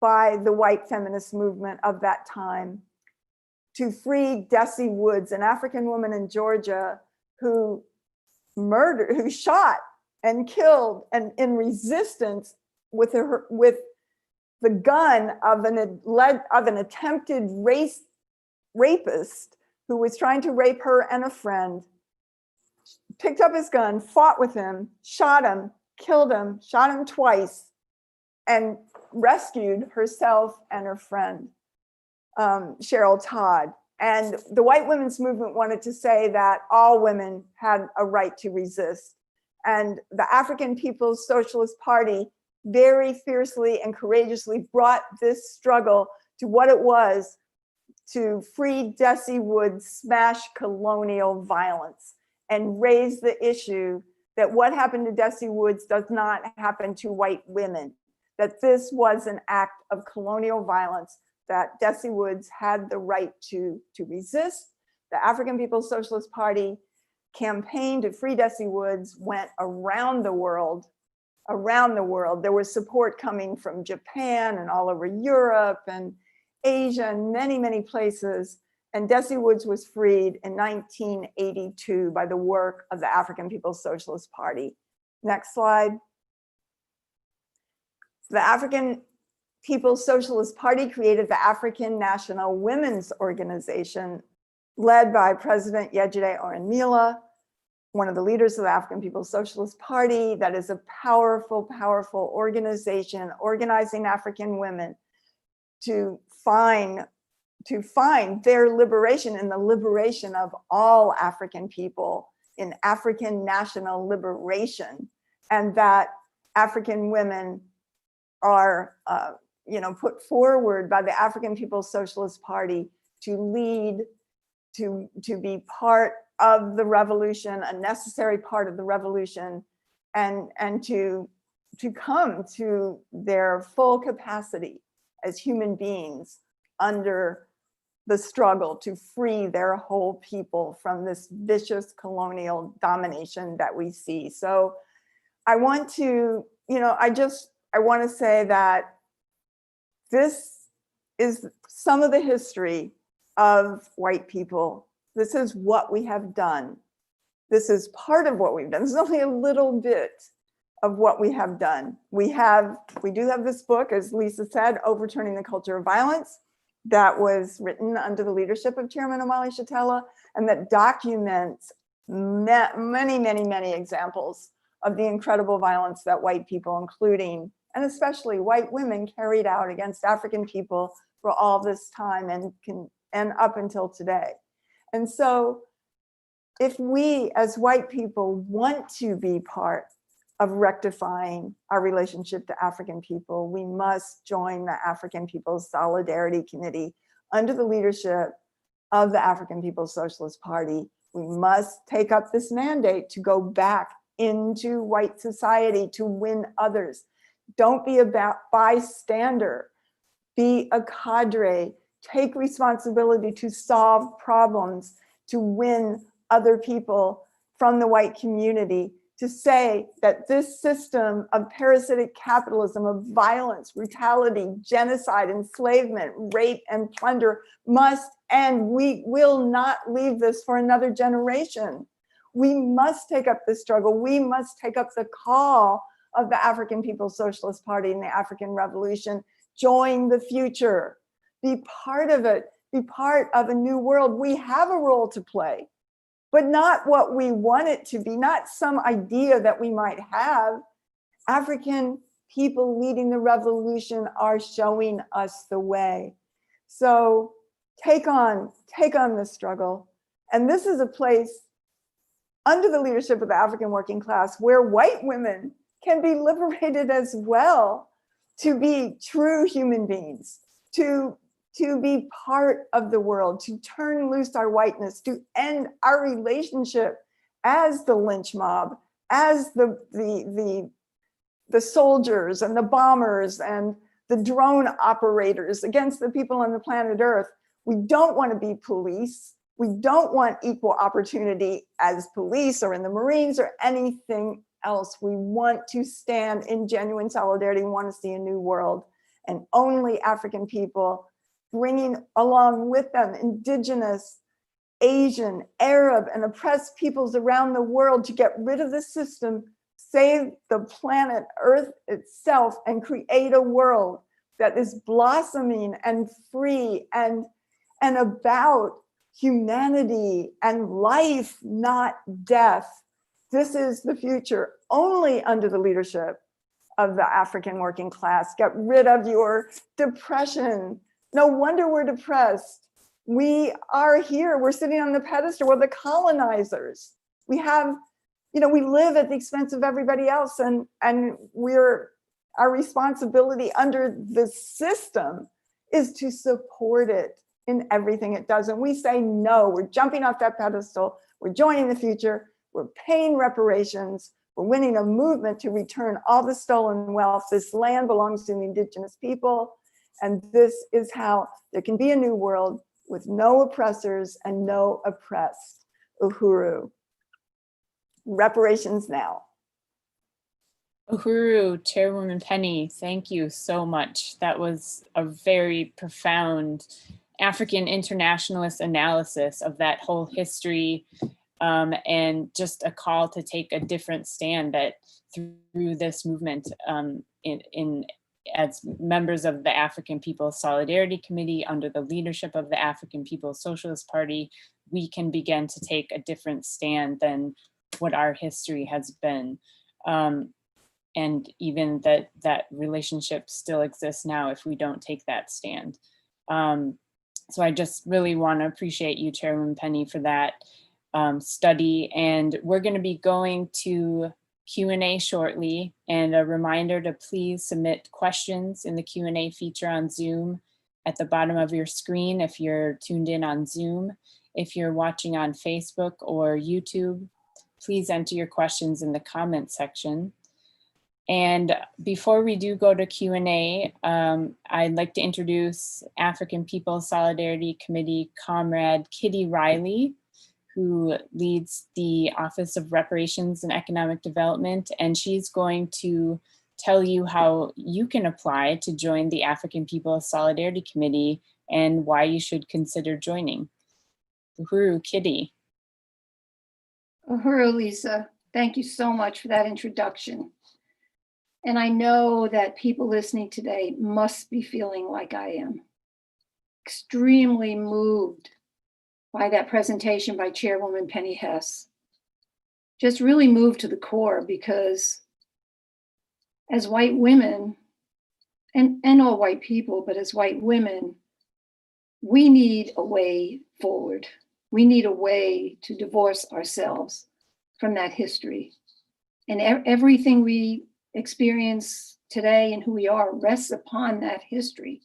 by the white feminist movement of that time to free Desi Woods, an African woman in Georgia who shot and killed and in resistance with the gun of an attempted rapist who was trying to rape her and a friend, picked up his gun, fought with him, shot him, killed him, shot him twice, and rescued herself and her friend, Cheryl Todd. And the white women's movement wanted to say that all women had a right to resist. And the African People's Socialist Party very fiercely and courageously brought this struggle to what it was to free Desi Woods, smash colonial violence, and raise the issue that what happened to Desi Woods does not happen to white women, that this was an act of colonial violence, that Desi Woods had the right to resist. The African People's Socialist Party campaign to free Desi Woods went around the world. There was support coming from Japan and all over Europe and Asia and many, many places. And Desi Woods was freed in 1982 by the work of the African People's Socialist Party. Next slide. The African People's Socialist Party created the African National Women's Organization, led by President Yejide Orinmila, one of the leaders of the African People's Socialist Party. That is a powerful, powerful organization organizing African women to find their liberation and the liberation of all African people in African national liberation, and that African women are put forward by the African People's Socialist Party to lead, to be part of the revolution, a necessary part of the revolution, and to come to their full capacity as human beings under the struggle to free their whole people from this vicious colonial domination that we see. So I want to, I want to say that this is some of the history of white people. This is what we have done. This is part of what we've done. This is only a little bit of what we have done. We do have this book, as Lisa said, Overturning the Culture of Violence, that was written under the leadership of Chairman Omali Shatella, and that documents many, many, many examples of the incredible violence that white people, including and especially white women, carried out against African people for all this time and up until today. And so if we as white people want to be part of rectifying our relationship to African people, we must join the African People's Solidarity Committee under the leadership of the African People's Socialist Party. We must take up this mandate to go back into white society to win others. Don't be a bystander, be a cadre, take responsibility to solve problems, to win other people from the white community, to say that this system of parasitic capitalism, of violence, brutality, genocide, enslavement, rape, and plunder must end. We will not leave this for another generation. We must take up the struggle. We must take up the call of the African People's Socialist Party and the African Revolution. Join the future. Be part of it. Be part of a new world. We have a role to play, but not what we want it to be, not some idea that we might have. African people leading the revolution are showing us the way. So take on the struggle. And this is a place under the leadership of the African working class where white women can be liberated as well to be true human beings, to be part of the world, to turn loose our whiteness, to end our relationship as the lynch mob, as the soldiers and the bombers and the drone operators against the people on the planet Earth. We don't want to be police. We don't want equal opportunity as police or in the Marines or anything else. We want to stand in genuine solidarity. We want to see a new world, and only African people, bringing along with them indigenous, Asian, Arab, and oppressed peoples around the world to get rid of the system, save the planet Earth itself, and create a world that is blossoming and free and about humanity and life, not death. This is the future only under the leadership of the African working class. Get rid of your depression. No wonder we're depressed. We are here, we're sitting on the pedestal, we're the colonizers. We have, we live at the expense of everybody else, and our responsibility under the system is to support it in everything it does. And we say, no, we're jumping off that pedestal, we're joining the future, we're paying reparations, we're winning a movement to return all the stolen wealth. This land belongs to the indigenous people, and this is how there can be a new world with no oppressors and no oppressed. Uhuru. Reparations now.
Uhuru, Chairwoman Penny, thank you so much. That was a very profound African internationalist analysis of that whole history, and just a call to take a different stand through this movement as members of the African People's Solidarity Committee under the leadership of the African People's Socialist Party, we can begin to take a different stand than what our history has been. And even that relationship still exists now if we don't take that stand. So I just really want to appreciate you, Chairwoman Penny, for that study. And we're going to be going to Q&A shortly, and a reminder to please submit questions in the Q&A feature on Zoom at the bottom of your screen if you're tuned in on Zoom. If you're watching on Facebook or YouTube, please enter your questions in the comment section. And before we do go to Q&A, I'd like to introduce African People's Solidarity Committee comrade Kitty Riley, who leads the Office of Reparations and Economic Development, and she's going to tell you how you can apply to join the African People's Solidarity Committee and why you should consider joining. Uhuru, Kitty.
Uhuru, Lisa, thank you so much for that introduction. And I know that people listening today must be feeling like I am, extremely moved by that presentation by Chairwoman Penny Hess. Just really moved to the core, because as white women, and all white people, but as white women, we need a way forward. We need a way to divorce ourselves from that history. And everything we experience today and who we are rests upon that history.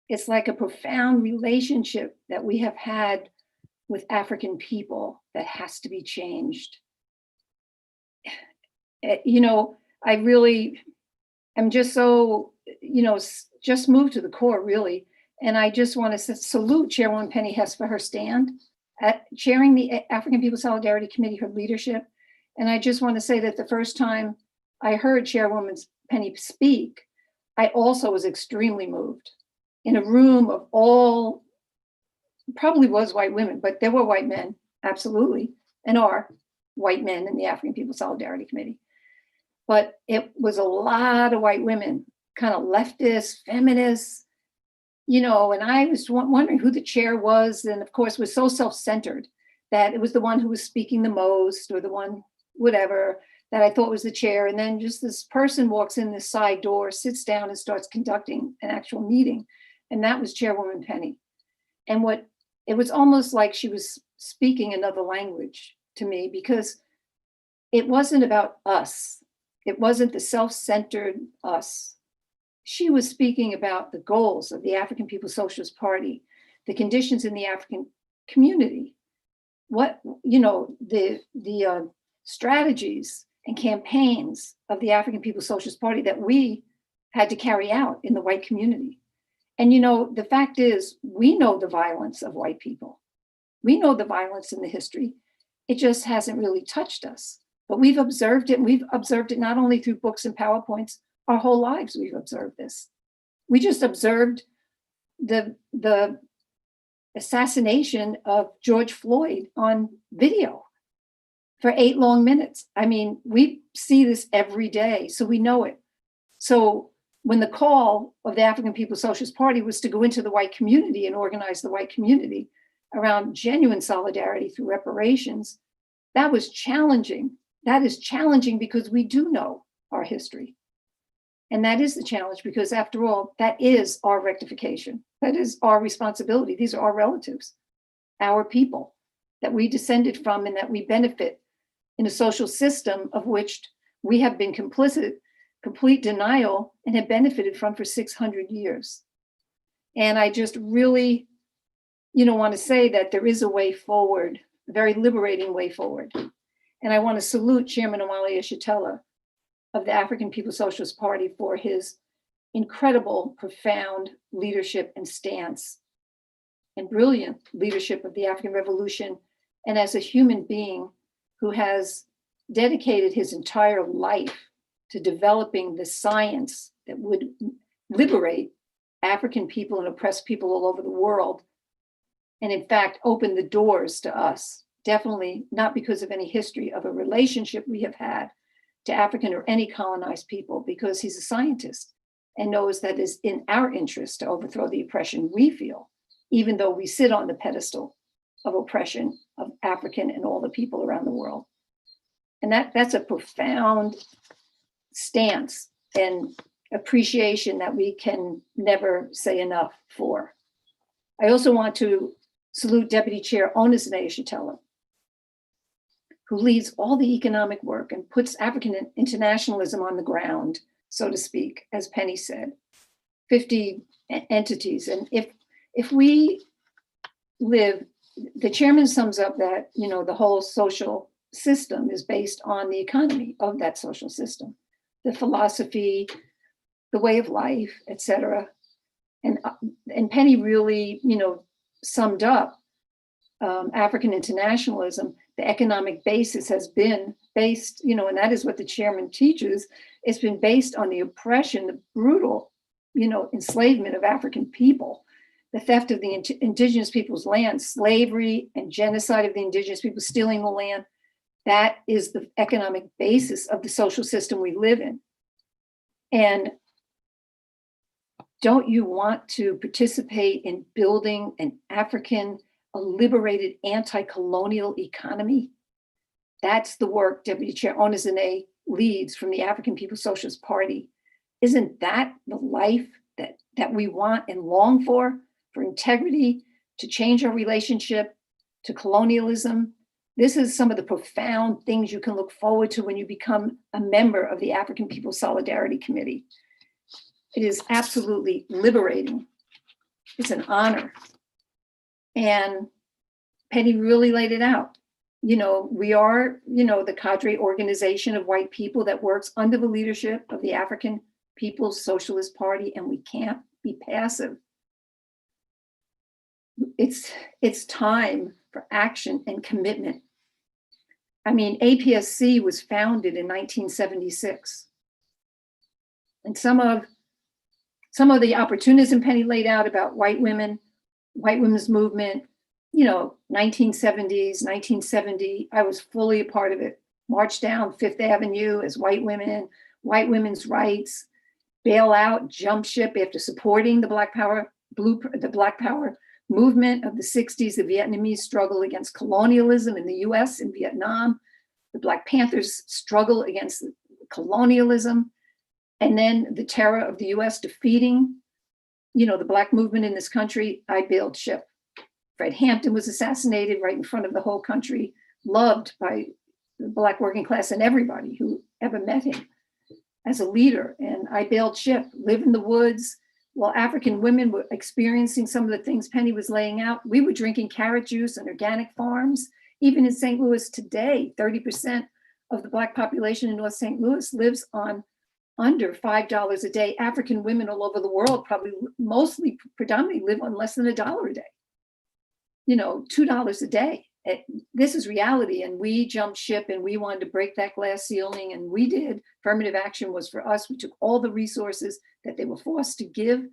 It's like a profound relationship that we have had with African people that has to be changed. I really am just so, just moved to the core, really. And I just want to salute Chairwoman Penny Hess for her stand at chairing the African People's Solidarity Committee, her leadership. And I just want to say that the first time I heard Chairwoman Penny speak, I also was extremely moved. In a room of all, probably was white women, but there were white men, absolutely, and are white men in the African People's Solidarity Committee. But it was a lot of white women, kind of leftist, feminists, and I was wondering who the chair was, and of course was so self-centered that it was the one who was speaking the most, or the one, whatever, that I thought was the chair. And then just this person walks in this side door, sits down and starts conducting an actual meeting. And that was Chairwoman Penny. And it was almost like she was speaking another language to me, because it wasn't about us. It wasn't the self-centered us. She was speaking about the goals of the African People's Socialist Party, the conditions in the African community, the strategies and campaigns of the African People's Socialist Party that we had to carry out in the white community. And the fact is, we know the violence of white people. We know the violence in the history. It just hasn't really touched us. But we've observed it, and we've observed it not only through books and PowerPoints, our whole lives we've observed this. We just observed the assassination of George Floyd on video for 8 long minutes. I mean, we see this every day, so we know it. So when the call of the African People's Socialist Party was to go into the white community and organize the white community around genuine solidarity through reparations, that was challenging. That is challenging because we do know our history. And that is the challenge, because after all, that is our rectification. That is our responsibility. These are our relatives, our people that we descended from, and that we benefit in a social system of which we have been complicit, complete denial, and have benefited from for 600 years. And I just really, want to say that there is a way forward, a very liberating way forward. And I want to salute Chairman Omali Yeshitela of the African People's Socialist Party for his incredible, profound leadership and stance, and brilliant leadership of the African Revolution, and as a human being who has dedicated his entire life to developing the science that would liberate African people and oppressed people all over the world, and in fact open the doors to us, definitely not because of any history of a relationship we have had to African or any colonized people, because he's a scientist and knows that it's in our interest to overthrow the oppression we feel, even though we sit on the pedestal of oppression of African and all the people around the world. And that's a profound stance and appreciation that we can never say enough for. I also want to salute Deputy Chair Onasene Yeshitela, who leads all the economic work and puts African internationalism on the ground, so to speak, as Penny said, 50 entities. And if we live, the chairman sums up that, the whole social system is based on the economy of that social system, the philosophy, the way of life, etc. And Penny really, summed up African internationalism. The economic basis has been based, and that is what the chairman teaches. It's been based on the oppression, the brutal, enslavement of African people, the theft of the indigenous people's land, slavery and genocide of the indigenous people, stealing the land. That is the economic basis of the social system we live in. And don't you want to participate in building an African, a liberated anti-colonial economy? That's the work Deputy Chair Onasene leads from the African People's Socialist Party. Isn't that the life that we want and long for integrity, to change our relationship to colonialism? This is some of the profound things you can look forward to when you become a member of the African People's Solidarity Committee. It is absolutely liberating. It's an honor. And Penny really laid it out. We are, the cadre organization of white people that works under the leadership of the African People's Socialist Party, and we can't be passive. It's time for action and commitment. I mean, APSC was founded in 1976. And some of the opportunism Penny laid out about white women's movement, 1970s, 1970, I was fully a part of it. Marched down Fifth Avenue as white women, white women's rights, bail out, jump ship after supporting the Black Power movement of the 60s, the Vietnamese struggle against colonialism in the US and Vietnam, the Black Panthers struggle against colonialism, and then the terror of the US defeating, the Black movement in this country. I bailed ship. Fred Hampton was assassinated right in front of the whole country, loved by the Black working class and everybody who ever met him as a leader. And I bailed ship, live in the woods. While African women were experiencing some of the things Penny was laying out, we were drinking carrot juice and organic farms. Even in St. Louis today, 30% of the Black population in North St. Louis lives on under $5 a day. African women all over the world, probably mostly predominantly, live on less than $1 a day. You know, $2 a day. This is reality, and we jumped ship and we wanted to break that glass ceiling, and we did. Affirmative action was for us. We took all the resources that they were forced to give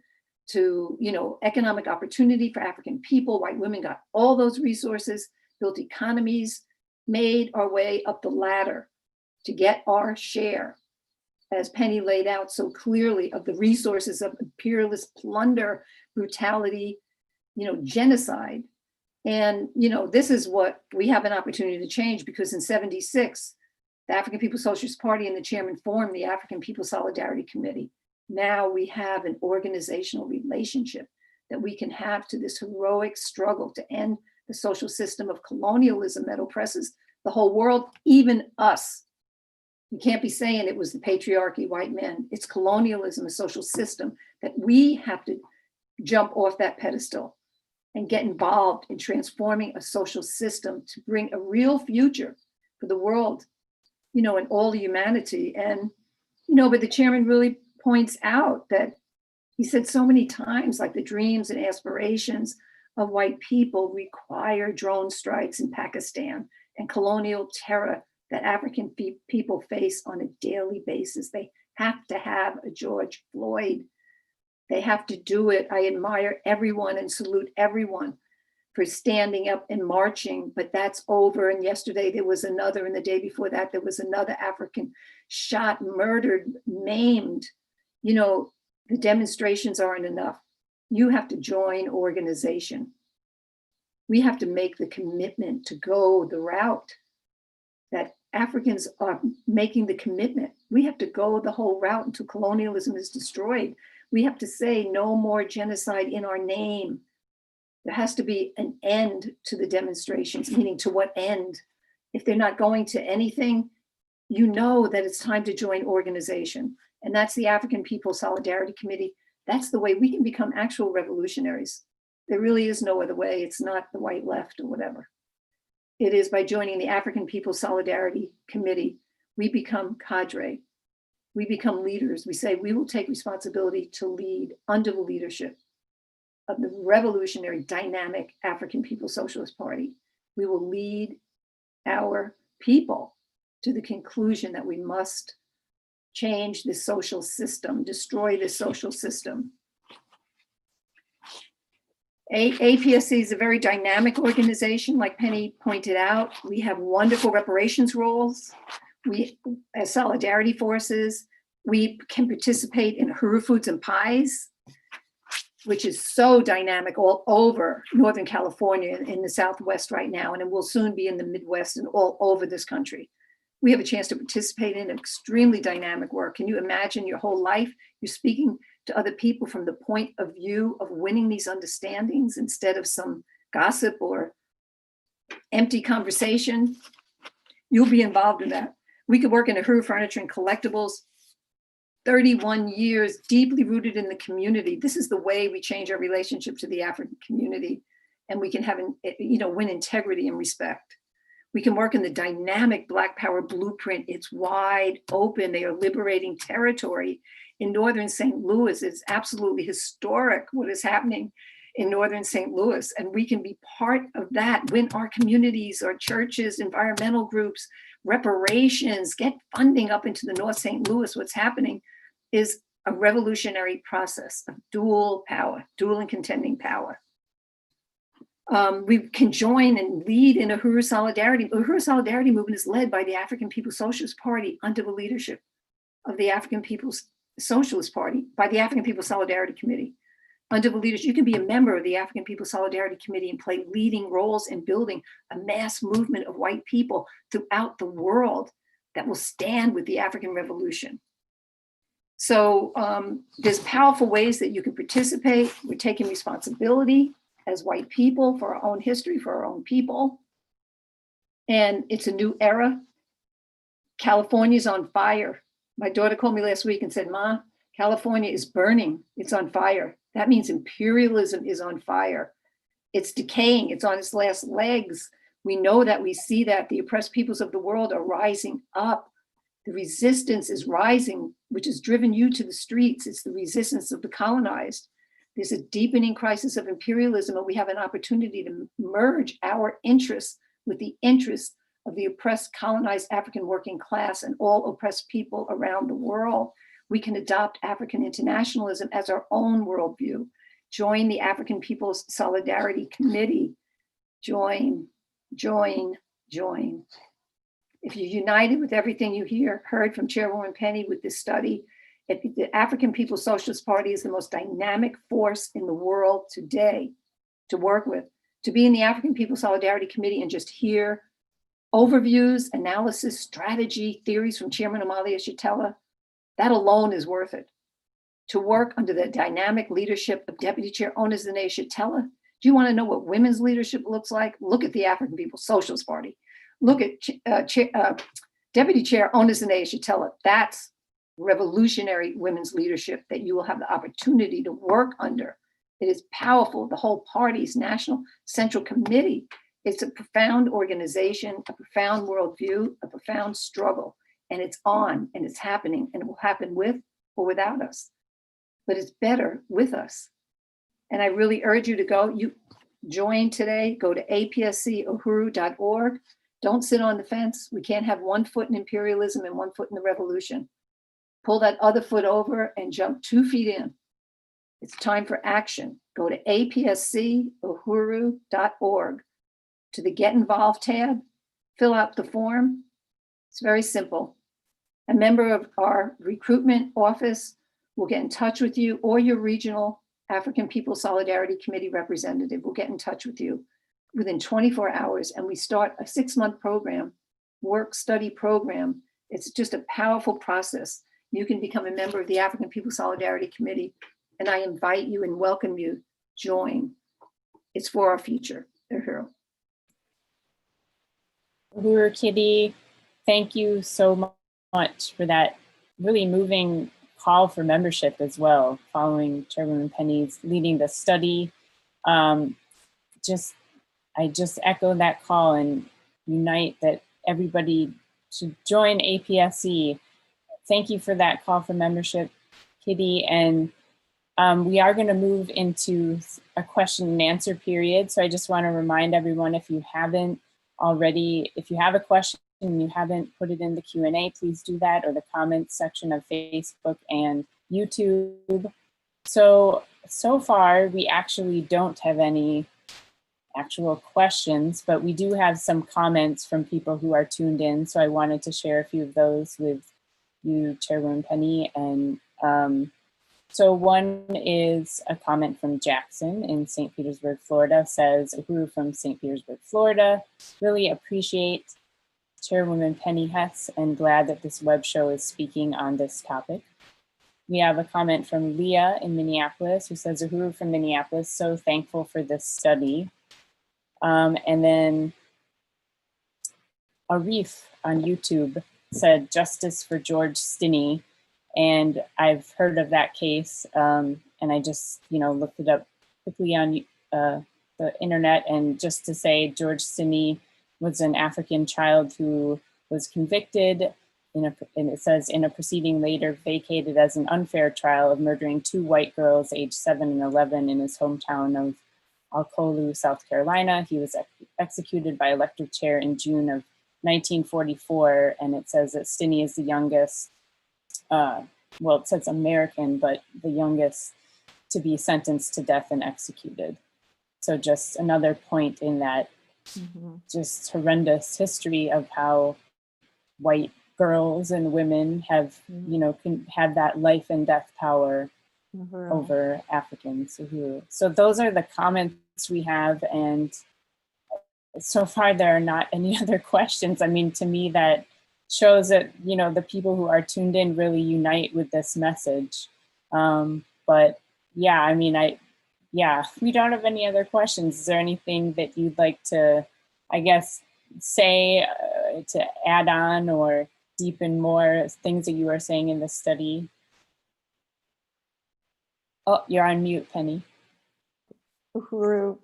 to, you know, economic opportunity for African people. White women got all those resources, built economies, made our way up the ladder to get our share, as Penny laid out so clearly, of the resources of imperialist plunder, brutality, you know, genocide. And, you know, this is what we have an opportunity to change, because in '76, the African People's Socialist Party and the chairman formed the African People's Solidarity Committee. Now we have an organizational relationship that we can have to this heroic struggle to end the social system of colonialism that oppresses the whole world, even us. We can't be saying it was the patriarchy, white men. It's colonialism, a social system that we have to jump off that pedestal and get involved in transforming a social system to bring a real future for the world, you know, and all humanity. And, you know, but the chairman really points out that he said so many times, like, the dreams and aspirations of white people require drone strikes in Pakistan and colonial terror that African people face on a daily basis. They have to have a George Floyd. They have to do it. I admire everyone and salute everyone for standing up and marching, but that's over. And yesterday there was another, and the day before that, there was another African shot, murdered, maimed. You know, the demonstrations aren't enough. You have to join organization. We have to make the commitment to go the route that Africans are making the commitment. We have to go the whole route until colonialism is destroyed. We have to say no more genocide in our name. There has to be an end to the demonstrations, meaning to what end? If they're not going to anything, you know that it's time to join organization. And that's the African People's Solidarity Committee. That's the way we can become actual revolutionaries. There really is no other way. It's not the white left or whatever. It is by joining the African People's Solidarity Committee, we become cadre. We become leaders. We say we will take responsibility to lead under the leadership of the revolutionary, dynamic African People's Socialist Party. We will lead our people to the conclusion that we must change the social system, destroy the social system. APSC is a very dynamic organization, like Penny pointed out. We have wonderful reparations roles. We, as solidarity forces, we can participate in Uhuru Foods and Pies, which is so dynamic all over Northern California, in the Southwest right now, and it will soon be in the Midwest and all over this country. We have a chance to participate in extremely dynamic work. Can you imagine your whole life, you're speaking to other people from the point of view of winning these understandings instead of some gossip or empty conversation? You'll be involved in that. We could work in Uhuru Furniture and Collectibles, 31 years, deeply rooted in the community. This is the way we change our relationship to the African community, and we can have, win integrity and respect. We can work in the dynamic Black Power blueprint. It's wide open. They are liberating territory in Northern St. Louis. It's absolutely historic what is happening in Northern St. Louis. And we can be part of that, win our communities, our churches, environmental groups, reparations, get funding up into the North St. Louis. What's happening is a revolutionary process of dual power, dual and contending power. We can join and lead in Uhuru Solidarity. Uhuru Solidarity movement is led by the African People's Socialist Party under the leadership of the African People's Socialist Party, by the African People's Solidarity Committee. Under the leadership, you can be a member of the African People's Solidarity Committee and play leading roles in building a mass movement of white people throughout the world that will stand with the African Revolution. So there's powerful ways that you can participate. We're taking responsibility as white people, for our own history, for our own people. And it's a new era. California's on fire. My daughter called me last week and said, "Ma, California is burning. It's on fire." That means imperialism is on fire. It's decaying. It's on its last legs. We know that. We see that. The oppressed peoples of the world are rising up. The resistance is rising, which has driven you to the streets. It's the resistance of the colonized. There's a deepening crisis of imperialism, and we have an opportunity to merge our interests with the interests of the oppressed, colonized African working class and all oppressed people around the world. We can adopt African internationalism as our own worldview. Join the African People's Solidarity Committee. Join, join, join. If you're united with everything you heard from Chairwoman Penny with this study, the African People's Socialist Party is the most dynamic force in the world today to work with. To be in the African People's Solidarity Committee and just hear overviews, analysis, strategy, theories from Chairman Amalia Chitella, that alone is worth it. To work under the dynamic leadership of Deputy Chair Onizine Chitella. Do you want to know what women's leadership looks like? Look at the African People's Socialist Party. Look at Deputy Chair Onizine Chitella. That's revolutionary women's leadership that you will have the opportunity to work under. It is powerful. The whole party's National Central Committee. It's a profound organization, a profound worldview, a profound struggle, and it's on and it's happening, and it will happen with or without us. But it's better with us. And I really urge you to go. You join today. Go to apscohuru.org. Don't sit on the fence. We can't have one foot in imperialism and one foot in the revolution. Pull that other foot over and jump 2 feet in. It's time for action. Go to apscohuru.org to the Get Involved tab. Fill out the form. It's very simple. A member of our recruitment office will get in touch with you, or your regional African People's Solidarity Committee representative will get in touch with you within 24 hours. And we start a 6-month program, work-study program. It's just a powerful process. You can become a member of the African People's Solidarity Committee, and I invite you and welcome you. Join. It's for our future. Uhuru.
Uhuru Kitty, thank you so much for that really moving call for membership as well, following Chairwoman Penny's leading the study. I just echo that call and unite that everybody should join APSC. Thank you for that call for membership, Kitty. And we are going to move into a question and answer period. So I just want to remind everyone, if you haven't already, if you have a question and you haven't put it in the Q&A, please do that, or the comments section of Facebook and YouTube. So far, we actually don't have any actual questions, but we do have some comments from people who are tuned in. So I wanted to share a few of those with you, Chairwoman Penny. And so one is a comment from Jackson in St. Petersburg, Florida, says, Uhuru from St. Petersburg, Florida, really appreciate Chairwoman Penny Hess and glad that this web show is speaking on this topic. We have a comment from Leah in Minneapolis who says, Uhuru from Minneapolis, so thankful for this study. And then Arif on YouTube said, justice for George Stinney. And I've heard of that case, and I just, looked it up quickly on the internet. And just to say, George Stinney was an African child who was convicted, and it says, in a proceeding later vacated as an unfair trial of murdering 2 white girls aged 7 and 11 in his hometown of Alcolu, South Carolina. He was executed by electric chair in June of 1944. And it says that Stinney is the youngest, well, it says American, but the youngest to be sentenced to death and executed. So just another point in that just horrendous history of how white girls and women have, can have that life and death power over Africans. So those are the comments we have. And so far, there are not any other questions. I mean, to me, that shows that, the people who are tuned in really unite with this message. But yeah, I mean, Yeah, we don't have any other questions. Is there anything that you'd like to, I guess, say to add on or deepen more things that you were saying in the study? Oh, you're on mute, Penny.
Uhuru.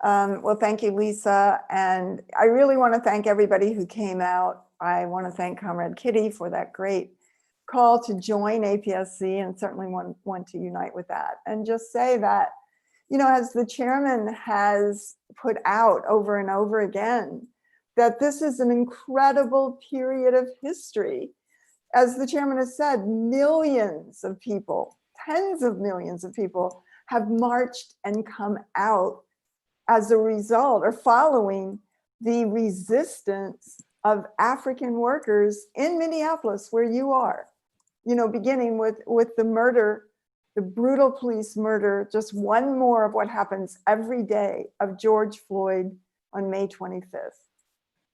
Well, thank you, Lisa. And I really want to thank everybody who came out. I want to thank Comrade Kitty for that great call to join APSC, and certainly want to unite with that. And just say that, you know, as the chairman has put out over and over again, that this is an incredible period of history. As the chairman has said, millions of people, tens of millions of people have marched and come out as a result or following the resistance of African workers in Minneapolis, where you are, you know, beginning with the murder, the brutal police murder, just one more of what happens every day of George Floyd on May 25th.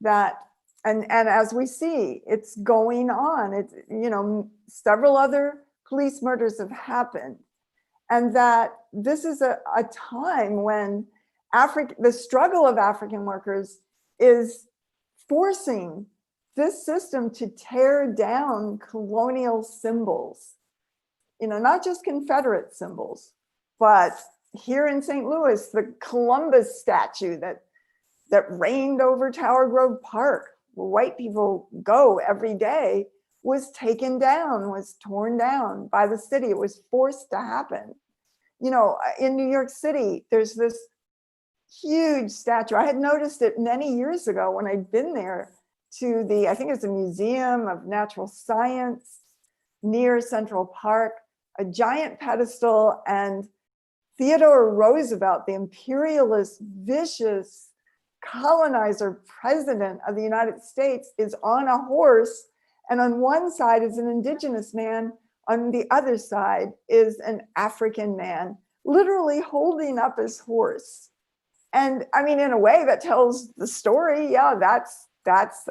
That, and as we see, it's going on. It's, you know, several other police murders have happened. And that this is a time when the struggle of African workers is forcing this system to tear down colonial symbols, you know, not just Confederate symbols, but here in St. Louis, the Columbus statue that reigned over Tower Grove Park, where white people go every day, was taken down, was torn down by the city. It was forced to happen. You know, in New York City, there's this huge statue. I had noticed it many years ago when I'd been there to the, I think it's a Museum of Natural Science near Central Park, a giant pedestal, and Theodore Roosevelt, the imperialist, vicious colonizer president of the United States, is on a horse, and on one side is an indigenous man, on the other side is an African man, literally holding up his horse. And I mean, in a way that tells the story, yeah, that's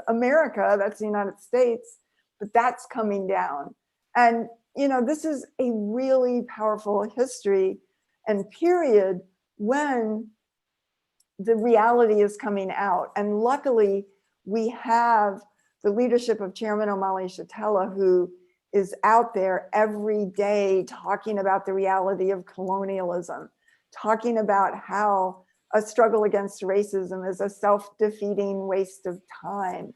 America, that's the United States, but that's coming down. And, you know, this is a really powerful history and period when the reality is coming out. And luckily, we have the leadership of Chairman Omali Yeshitela, who is out there every day talking about the reality of colonialism, talking about how a struggle against racism is a self-defeating waste of time,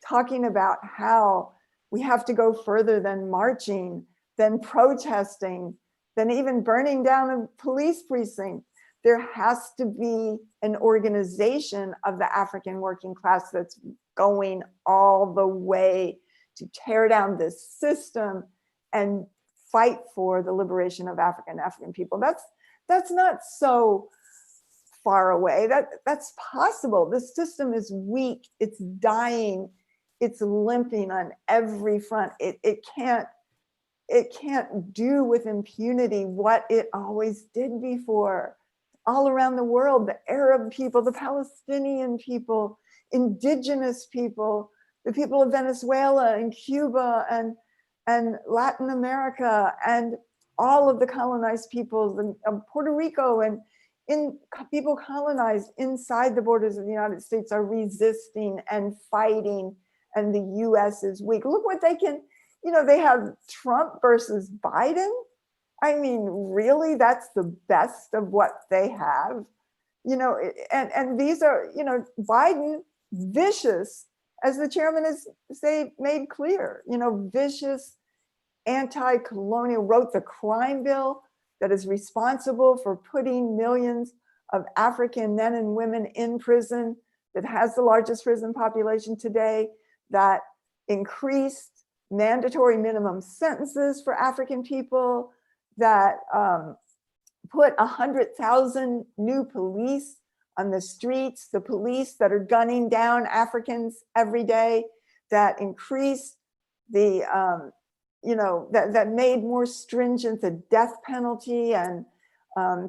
talking about how we have to go further than marching, than protesting, than even burning down a police precinct. There has to be an organization of the African working class that's going all the way to tear down this system and fight for the liberation of African people. That's not so far away. That's possible. This system is weak. It's dying. It's limping on every front. It can't do with impunity what it always did before. All around the world, the Arab people, the Palestinian people, indigenous people, the people of Venezuela and Cuba and Latin America, and all of the colonized peoples of Puerto Rico, and people colonized inside the borders of the United States are resisting and fighting, and the US is weak. Look what they can, you know, they have Trump versus Biden. I mean, really, that's the best of what they have, you know, and these are, you know, Biden, vicious, as the chairman has made clear, you know, vicious, anti-colonial, wrote the crime bill that is responsible for putting millions of African men and women in prison, that has the largest prison population today, that increased mandatory minimum sentences for African people, that put 100,000 new police on the streets, the police that are gunning down Africans every day, that increased the, you know, that made more stringent the death penalty and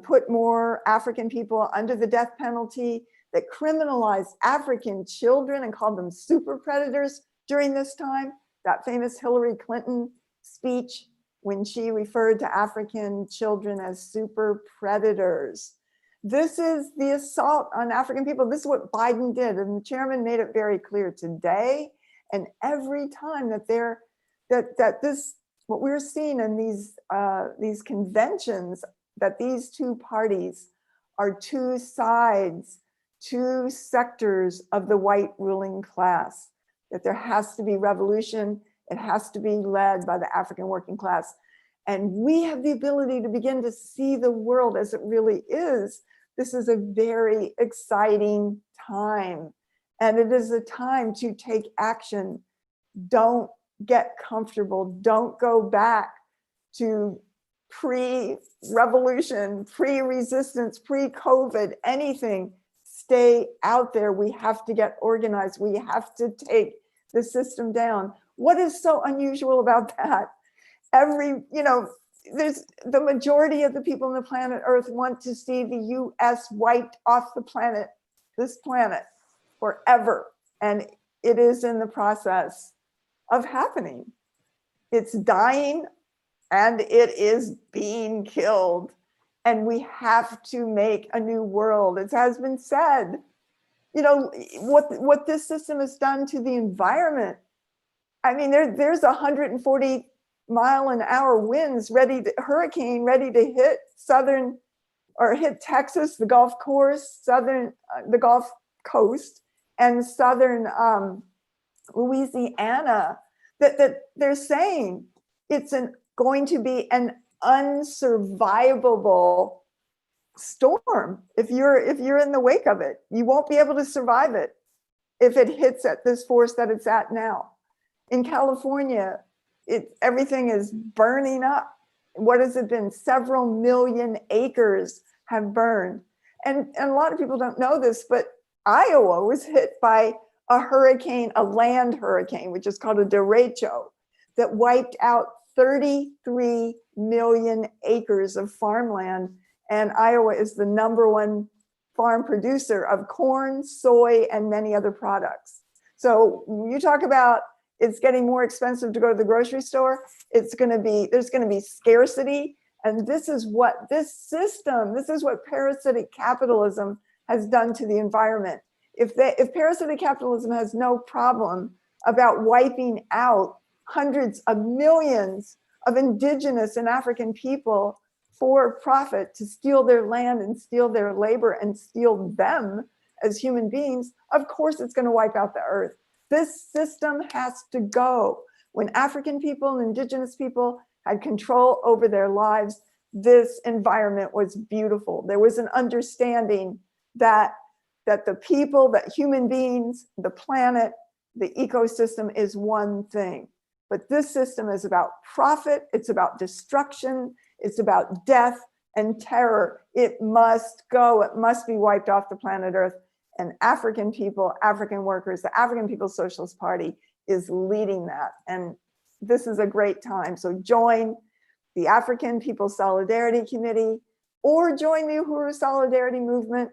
put more African people under the death penalty, that criminalized African children and called them super predators during this time, that famous Hillary Clinton speech. when she referred to African children as super predators. This is the assault on African people. This is what Biden did. And the chairman made it very clear today and every time that this, what we're seeing in these conventions, that these two parties are two sides, two sectors of the white ruling class, that there has to be revolution. It has to be led by the African working class. And we have the ability to begin to see the world as it really is. This is a very exciting time. And it is a time to take action. Don't get comfortable. Don't go back to pre-revolution, pre-resistance, pre-COVID, anything. Stay out there. We have to get organized. We have to take the system down. What is so unusual about that? There's the majority of the people on the planet Earth want to see the US wiped off the planet, this planet, forever. And it is in the process of happening. It's dying and it is being killed. And we have to make a new world. It has been said, what this system has done to the environment. I mean, there's 140 mile-an-hour winds hurricane ready to hit hit Texas, the Gulf Coast, the Gulf Coast, and southern Louisiana. That they're saying it's going to be an unsurvivable storm. If you're in the wake of it, you won't be able to survive it if it hits at this force that it's at now. In California, everything is burning up. What has it been? Several million acres have burned. And a lot of people don't know this, but Iowa was hit by a land hurricane, which is called a derecho, that wiped out 33 million acres of farmland. And Iowa is the #1 farm producer of corn, soy, and many other products. So you talk about it's getting more expensive to go to the grocery store. There's going to be scarcity. And this is what parasitic capitalism has done to the environment. If parasitic capitalism has no problem about wiping out hundreds of millions of indigenous and African people for profit, to steal their land and steal their labor and steal them as human beings, of course it's going to wipe out the earth. This system has to go. When African people and indigenous people had control over their lives, this environment was beautiful. There was an understanding that the people, that human beings, the planet, the ecosystem is one thing. But this system is about profit, it's about destruction, it's about death and terror. It must go, it must be wiped off the planet Earth. And African people, African workers, the African People's Socialist Party is leading that. And this is a great time. So join the African People's Solidarity Committee or join the Uhuru Solidarity Movement.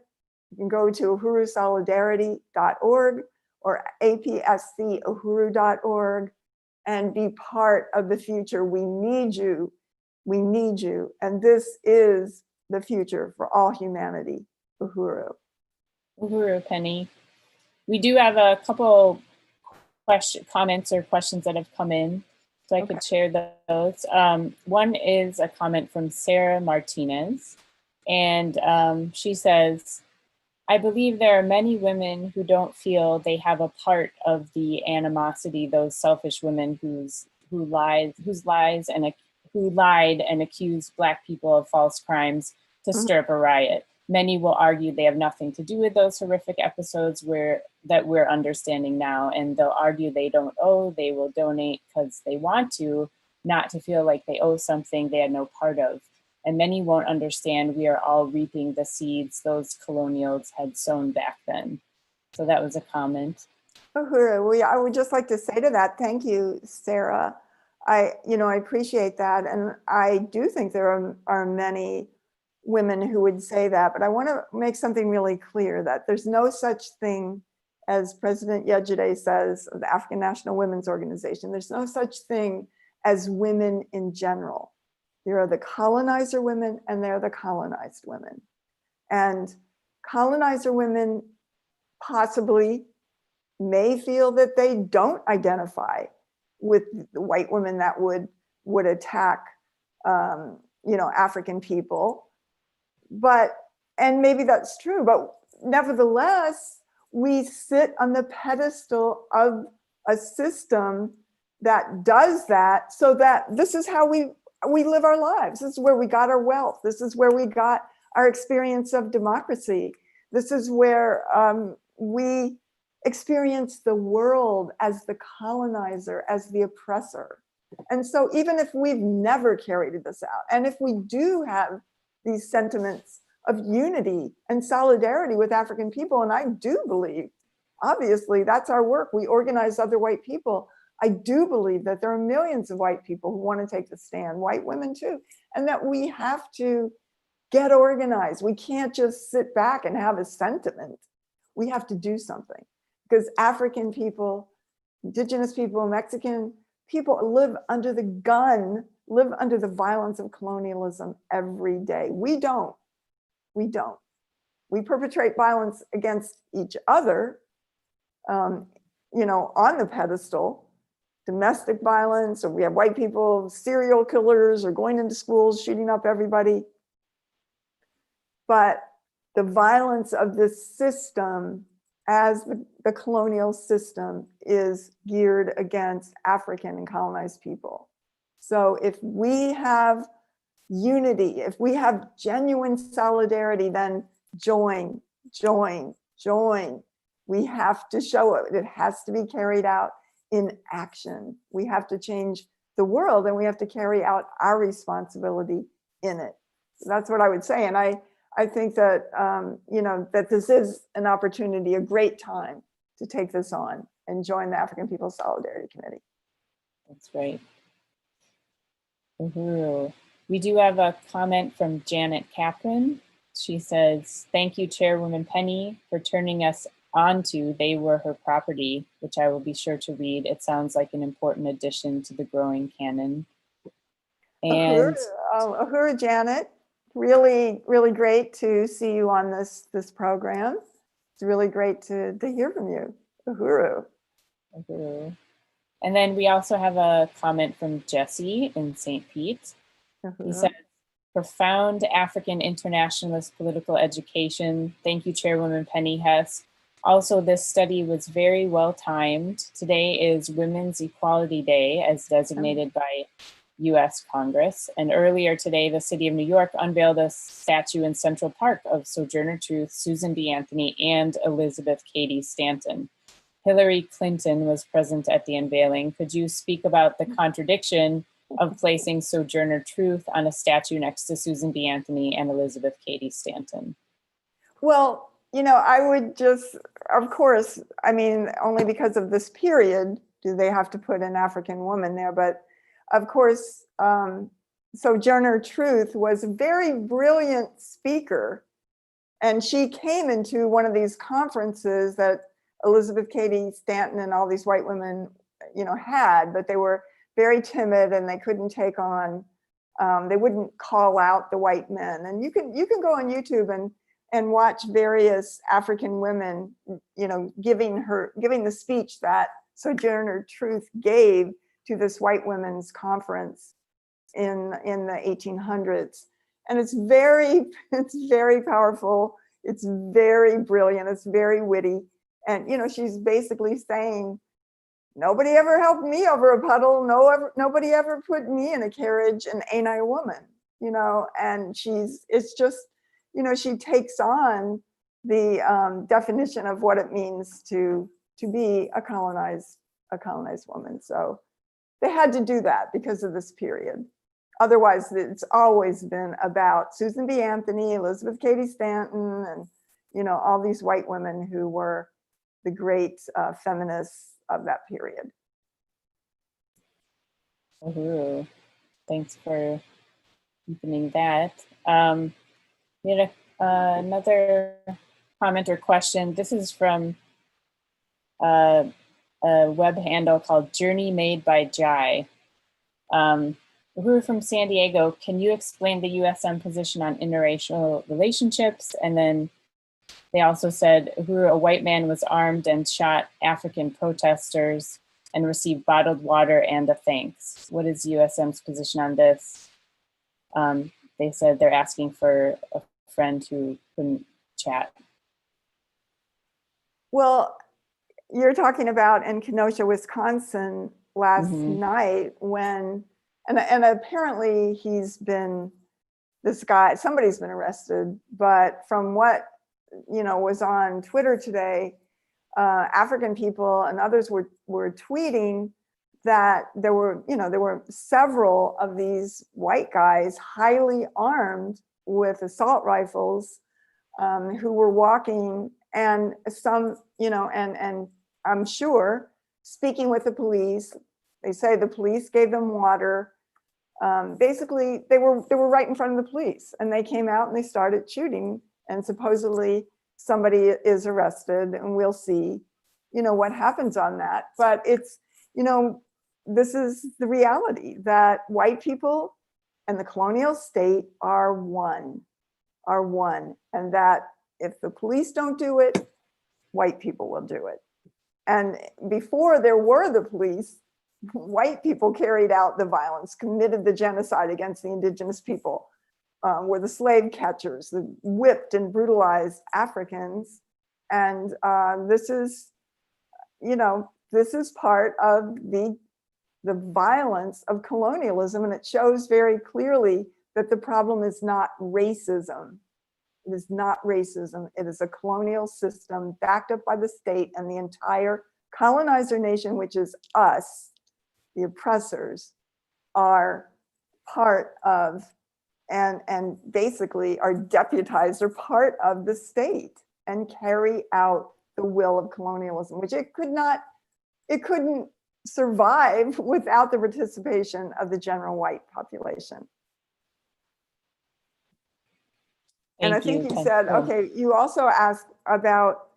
You can go to uhurusolidarity.org or apscuhuru.org and be part of the future. We need you. We need you. And this is the future for all humanity. Uhuru.
Uhuru, Penny. We do have a couple comments or questions that have come in, so I could share those. One is a comment from Sarah Martinez, and she says, I believe there are many women who don't feel they have a part of the animosity, those selfish women who lied and accused Black people of false crimes to stir up a riot. Many will argue they have nothing to do with those horrific episodes that we're understanding now, and they'll argue they don't owe, they will donate because they want to, not to feel like they owe something they had no part of. And many won't understand we are all reaping the seeds those colonials had sown back then. So that was a comment.
Uhuru, I would just like to say to that, thank you, Sarah. I appreciate that. And I do think there are many women who would say that, but I want to make something really clear that there's no such thing as President Yejide says of the African National Women's Organization. There's no such thing as women in general. There are the colonizer women and there are the colonized women. And colonizer women possibly may feel that they don't identify with the white women that would attack African people. And maybe that's true, but nevertheless, we sit on the pedestal of a system that does that, so that this is how we live our lives. This is where we got our wealth. This is where we got our experience of democracy. This is where we experience the world as the colonizer, as the oppressor. And so even if we've never carried this out, and if we do have these sentiments of unity and solidarity with African people, and I do believe, obviously, that's our work. We organize other white people. I do believe that there are millions of white people who want to take the stand, white women too, and that we have to get organized. We can't just sit back and have a sentiment. We have to do something, because African people, indigenous people, Mexican people live under the gun, live under the violence of colonialism every day. We don't. We perpetrate violence against each other, on the pedestal, domestic violence, or we have white people, serial killers, or going into schools, shooting up everybody. But the violence of this system, as the colonial system, is geared against African and colonized people. So if we have unity, if we have genuine solidarity, then join. We have to show it. It has to be carried out in action. We have to change the world, and we have to carry out our responsibility in it. So that's what I would say. And I think that, that this is an opportunity, a great time to take this on and join the African People's Solidarity Committee.
That's right. Uhuru. We do have a comment from Janet Capron. She says, "Thank you, Chairwoman Penny, for turning us on to They Were Her Property," which I will be sure to read. It sounds like an important addition to the growing canon. And
Uhuru, Janet, really, really great to see you on this program. It's really great to hear from you, Uhuru.
Uhuru. And then we also have a comment from Jesse in St. Pete. He said, "Profound African internationalist political education. Thank you, Chairwoman Penny Hess. Also, this study was very well timed. Today is Women's Equality Day, as designated by US Congress. And earlier today, the city of New York unveiled a statue in Central Park of Sojourner Truth, Susan B. Anthony, and Elizabeth Cady Stanton. Hillary Clinton was present at the unveiling. Could you speak about the contradiction of placing Sojourner Truth on a statue next to Susan B. Anthony and Elizabeth Cady Stanton?"
Well, I would just, of course, only because of this period do they have to put an African woman there. But of course, Sojourner Truth was a very brilliant speaker. And she came into one of these conferences that Elizabeth Cady Stanton and all these white women, had, but they were very timid and they couldn't take on, they wouldn't call out the white men. And you can go on YouTube and watch various African women, giving the speech that Sojourner Truth gave to this white women's conference in the 1800s. And it's very powerful. It's very brilliant. It's very witty. And, she's basically saying, nobody ever helped me over a puddle. Nobody ever put me in a carriage, and ain't I a woman, and it's just, she takes on the definition of what it means to be a colonized woman. So they had to do that because of this period. Otherwise, it's always been about Susan B. Anthony, Elizabeth Cady Stanton, and all these white women who were the great feminists of that period.
Uhuru. Thanks for deepening that. We had another comment or question. This is from a web handle called Journey Made by Jai. Who are from San Diego, can you explain the USM position on interracial relationships? And then they also said, who a white man was armed and shot African protesters and received bottled water and a thanks. What is USM's position on this? They said they're asking for a friend who couldn't chat.
Well, you're talking about in Kenosha, Wisconsin last night when, and apparently he's been, this guy, somebody's been arrested, but from what, was on Twitter today, African people and others were tweeting that there were several of these white guys highly armed with assault rifles who were walking, and some, and I'm sure speaking with the police. They say the police gave them water. Basically, they were right in front of the police, and they came out and they started shooting. And supposedly somebody is arrested, and we'll see, what happens on that. But it's, this is the reality that white people and the colonial state are one, and that if the police don't do it, white people will do it. And before there were the police, white people carried out the violence, committed the genocide against the indigenous people, were the slave catchers, the whipped and brutalized Africans. And this is part of the violence of colonialism. And it shows very clearly that the problem is not racism. It is not racism. It is a colonial system backed up by the state, and the entire colonizer nation, which is us, the oppressors, are part of, and basically are deputized or part of the state and carry out the will of colonialism, which it couldn't survive without the participation of the general white population. And I think you said, okay, you also asked about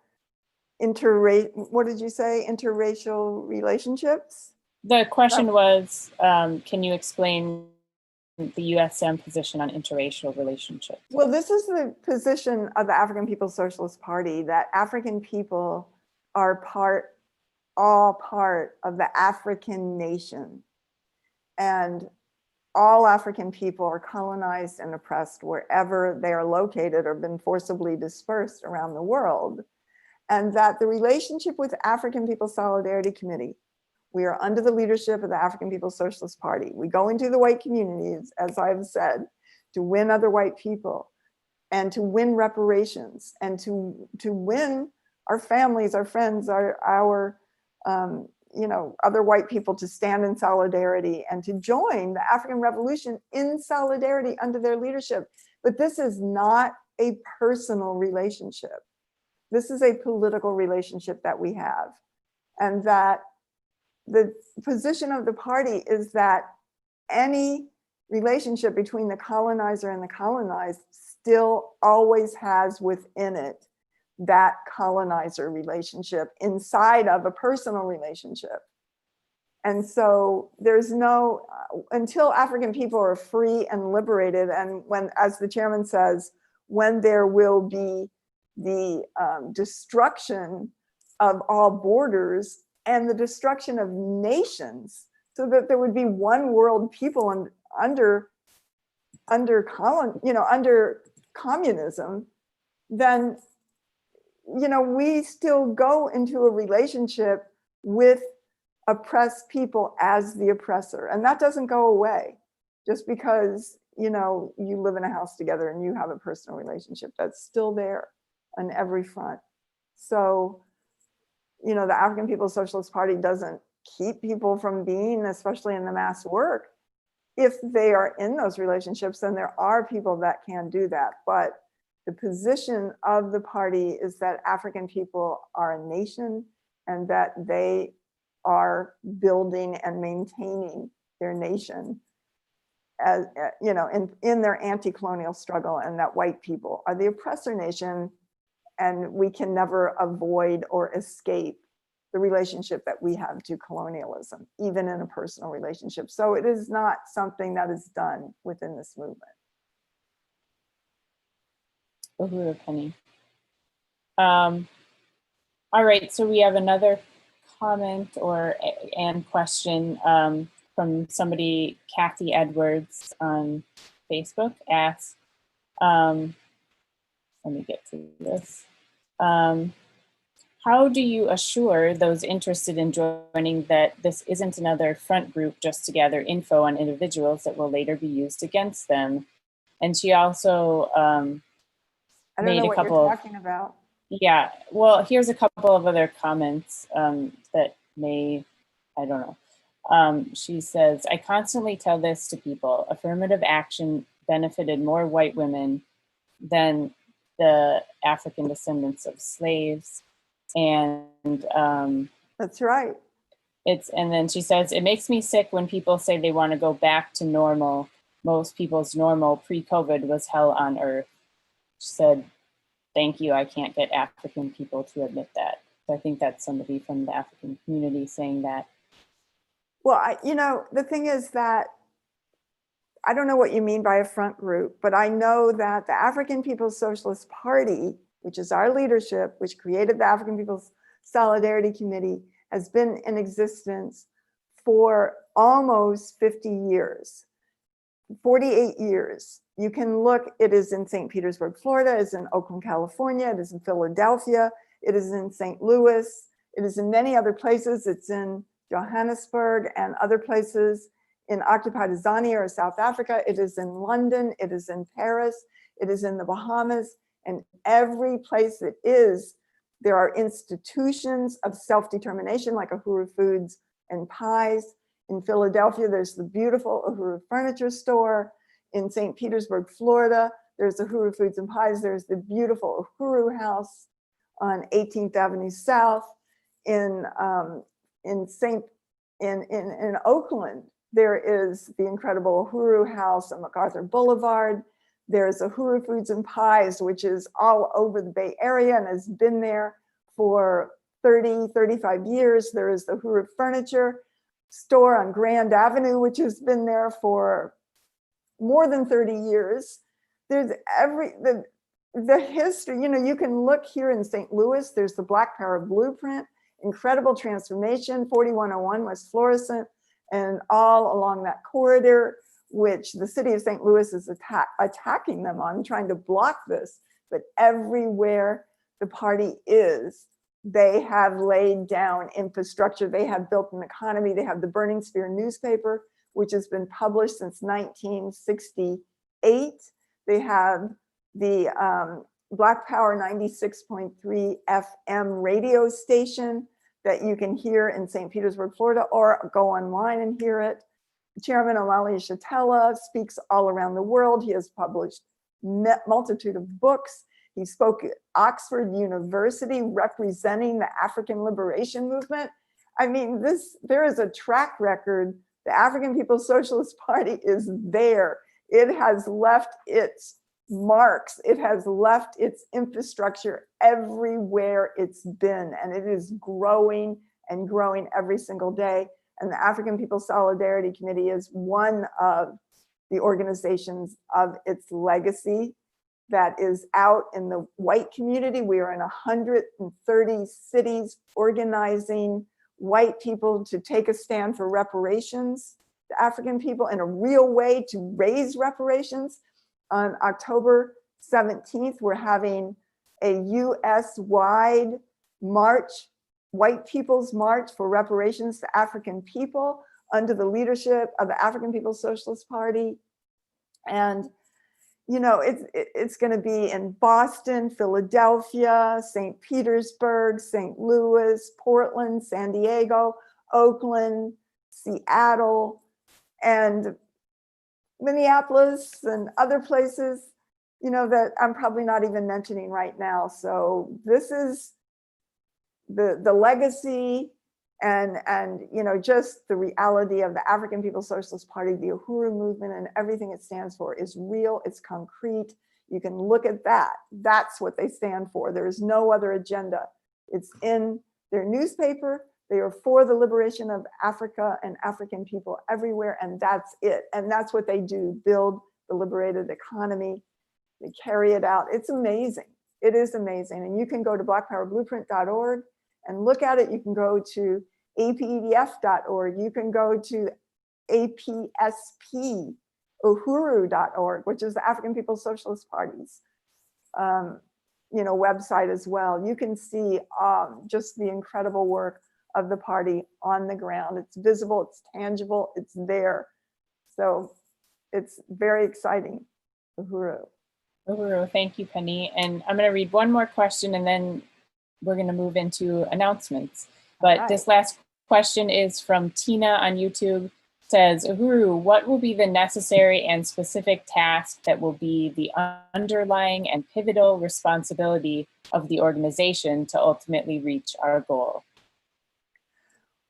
what did you say? Interracial relationships?
The question was, can you explain the USM position on interracial relationships?
Well, this is the position of the African People's Socialist Party, that African people are all part of the African nation. And all African people are colonized and oppressed wherever they are located or been forcibly dispersed around the world. And that the relationship with African People's Solidarity Committee, we are under the leadership of the African People's Socialist Party. We go into the white communities, as I've said, to win other white people and to win reparations and to win our families, our friends, our other white people to stand in solidarity and to join the African Revolution in solidarity under their leadership. But this is not a personal relationship. This is a political relationship that we have. And that the position of the party is that any relationship between the colonizer and the colonized still always has within it that colonizer relationship inside of a personal relationship. And so there's no, until African people are free and liberated, and when, as the chairman says, when there will be the destruction of all borders and the destruction of nations, so that there would be one world people under communism, then we still go into a relationship with oppressed people as the oppressor, and that doesn't go away just because you live in a house together and you have a personal relationship. That's still there on every front. So the African People's Socialist Party doesn't keep people from being, especially in the mass work, if they are in those relationships. Then there are people that can do that, but the position of the party is that African people are a nation and that they are building and maintaining their nation as in their anti-colonial struggle, and that white people are the oppressor nation, and we can never avoid or escape the relationship that we have to colonialism, even in a personal relationship. So it is not something that is done within this movement.
Uhuru Penny. All right, so we have another comment and question from somebody, Kathy Edwards on Facebook, asks, let me get to this. How do you assure those interested in joining that this isn't another front group just to gather info on individuals that will later be used against them? And she also
I don't know what you're talking about.
Yeah, well, here's a couple of other comments that may, I don't know. She says, I constantly tell this to people, affirmative action benefited more white women than the African descendants of slaves. And
that's right.
And then she says, it makes me sick when people say they want to go back to normal. Most people's normal pre-COVID was hell on earth. She said, thank you, I can't get African people to admit that. So I think that's somebody from the African community saying that.
Well, the thing is that I don't know what you mean by a front group, but I know that the African People's Socialist Party, which is our leadership, which created the African People's Solidarity Committee, has been in existence for almost 50 years, 48 years. You can look, it is in St. Petersburg, Florida, it is in Oakland, California, it is in Philadelphia, it is in St. Louis, it is in many other places, it's in Johannesburg and other places in occupied Tanzania or South Africa, it is in London, it is in Paris, it is in the Bahamas, and every place it is, there are institutions of self-determination like Uhuru Foods and Pies. In Philadelphia, there's the beautiful Uhuru Furniture Store. In St. Petersburg, Florida, there's Uhuru Foods and Pies. There's the beautiful Uhuru House on 18th Avenue South. In Oakland, there is the incredible Uhuru House on MacArthur Boulevard. There's Uhuru Foods and Pies, which is all over the Bay Area and has been there for 30, 35 years. There is the Uhuru Furniture Store on Grand Avenue, which has been there for more than 30 years. There's the history, you can look here in St. Louis, there's the Black Power Blueprint, incredible transformation, 4101 West Florissant, and all along that corridor, which the city of St. Louis is attacking them on, trying to block this. But everywhere the party is, they have laid down infrastructure. They have built an economy. They have the Burning Spear newspaper, which has been published since 1968. They have the Black Power 96.3 FM radio station that you can hear in St. Petersburg, Florida, or go online and hear it. Chairman Omali Shatella speaks all around the world. He has published multitude of books. He spoke at Oxford University representing the African liberation movement. I mean, there is a track record. The African People's Socialist Party is there. It has left its marks. It has left its infrastructure everywhere it's been, and it is growing and growing every single day. And the African People's Solidarity Committee is one of the organizations of its legacy that is out in the white community. We are in 130 cities organizing white people to take a stand for reparations to African people in a real way, to raise reparations. On October 17th, we're having a US-wide march, White People's March for Reparations to African People under the leadership of the African People's Socialist Party. And it's going to be in Boston, Philadelphia, St. Petersburg, St. Louis, Portland, San Diego, Oakland, Seattle, and Minneapolis, and other places, that I'm probably not even mentioning right now. So this is the legacy and just the reality of the African People's Socialist Party, the Uhuru movement, and everything it stands for is real, it's concrete. You can look at that. That's what they stand for. There is no other agenda. It's in their newspaper. They are for the liberation of Africa and African people everywhere, and that's it. And that's what they do, build the liberated economy. They carry it out. It's amazing. It is amazing. And you can go to blackpowerblueprint.org and look at it. You can go to apedf.org. You can go to APSC uhuru.org, which is the African People's Socialist Party's website as well. You can see just the incredible work of the party on the ground. It's visible, it's tangible, it's there. So it's very exciting. Uhuru.
Uhuru, thank you, Penny. And I'm going to read one more question and then we're going to move into announcements. But
Right.
This last question is from Tina on YouTube. Says, Uhuru, what will be the necessary and specific task that will be the underlying and pivotal responsibility of the organization to ultimately reach our goal?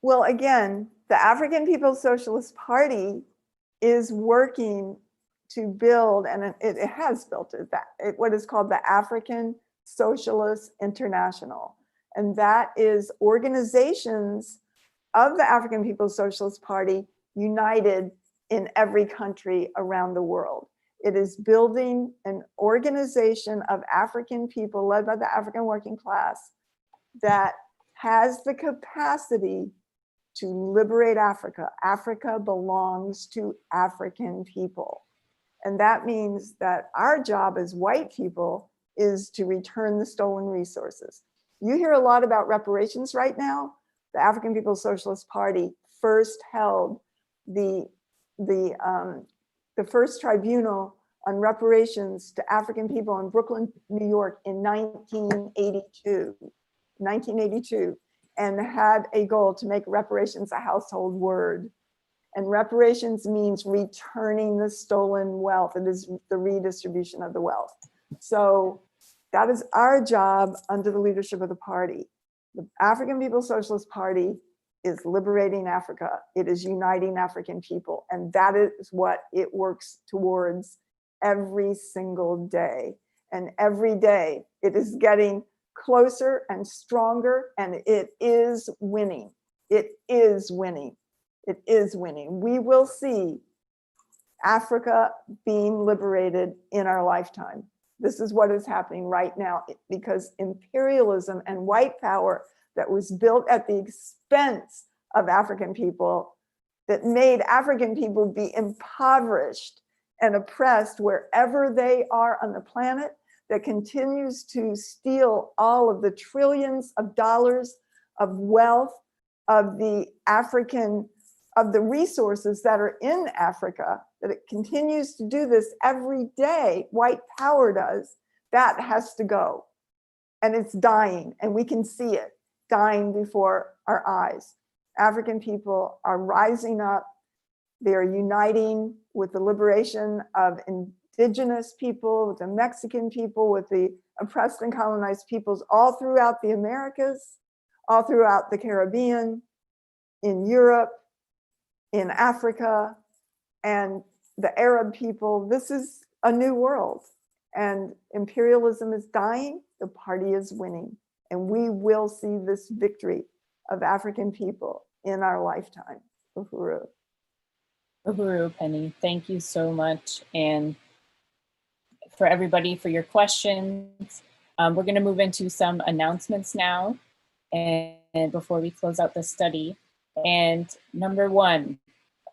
Well, again, the African People's Socialist Party is working to build, and it has built it, what is called the African Socialist International. And that is organizations of the African People's Socialist Party united in every country around the world. It is building an organization of African people led by the African working class that has the capacity to liberate Africa. Africa belongs to African people. And that means that our job as white people is to return the stolen resources. You hear a lot about reparations right now. The African People's Socialist Party first held the first tribunal on reparations to African people in Brooklyn, New York in 1982, and had a goal to make reparations a household word. And reparations means returning the stolen wealth. It is the redistribution of the wealth. So that is our job under the leadership of the party. The African People's Socialist Party is liberating Africa. It is uniting African people. And that is what it works towards every single day. And every day it is getting closer and stronger, and it is winning. It is winning. It is winning. We will see Africa being liberated in our lifetime. This is what is happening right now, because imperialism and white power that was built at the expense of African people, that made African people be impoverished and oppressed wherever they are on the planet, that continues to steal all of the trillions of dollars of wealth of the resources that are in Africa, that it continues to do this every day, white power does, that has to go. And it's dying, and we can see it dying before our eyes. African people are rising up. They are uniting with the liberation of indigenous people, with the Mexican people, with the oppressed and colonized peoples all throughout the Americas, all throughout the Caribbean, in Europe, in Africa, and the Arab people. This is a new world, and imperialism is dying, the party is winning, and we will see this victory of African people in our lifetime. Uhuru.
Uhuru, Penny, thank you so much. And for everybody for your questions. We're going to move into some announcements now, and before we close out the study. And number one,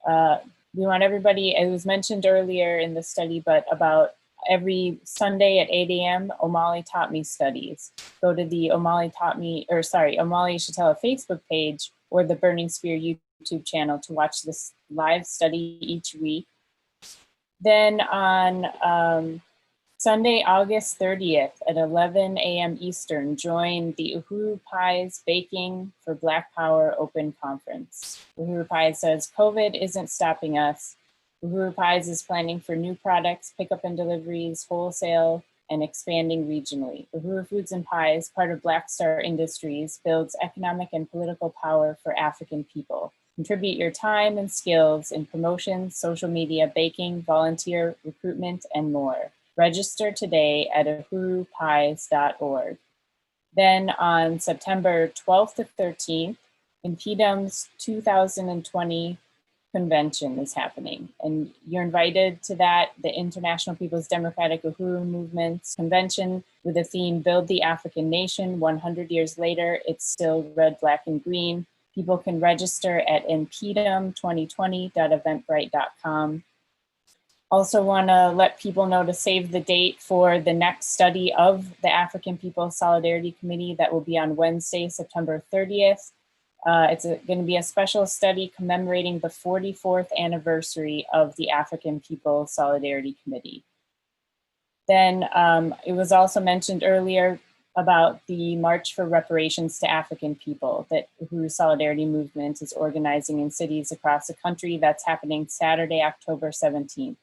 we want everybody, it was mentioned earlier in the study, but about every Sunday at 8 a.m., Omali Taught Me studies. Go to the Omali Shatella Facebook page or the Burning Spear YouTube channel to watch this live study each week. Then on Sunday, August 30th at 11 a.m. Eastern, join the Uhuru Pies Baking for Black Power Open Conference. Uhuru Pies says, COVID isn't stopping us. Uhuru Pies is planning for new products, pickup and deliveries, wholesale, and expanding regionally. Uhuru Foods and Pies, part of Black Star Industries, builds economic and political power for African people. Contribute your time and skills in promotions, social media, baking, volunteer, recruitment, and more. Register today at uhurupies.org. Then on September 12th to 13th, Impedim's 2020 convention is happening, and you're invited to that, the International People's Democratic Uhuru Movement's convention with the theme Build the African Nation. 100 years later, it's still red, black, and green. People can register at impedum2020.eventbrite.com. Also want to let people know to save the date for the next study of the African People's Solidarity Committee that will be on Wednesday, September 30th. It's going to be a special study commemorating the 44th anniversary of the African People's Solidarity Committee. Then it was also mentioned earlier about the March for Reparations to African People that Uhuru Solidarity Movement is organizing in cities across the country. That's happening Saturday, October 17th.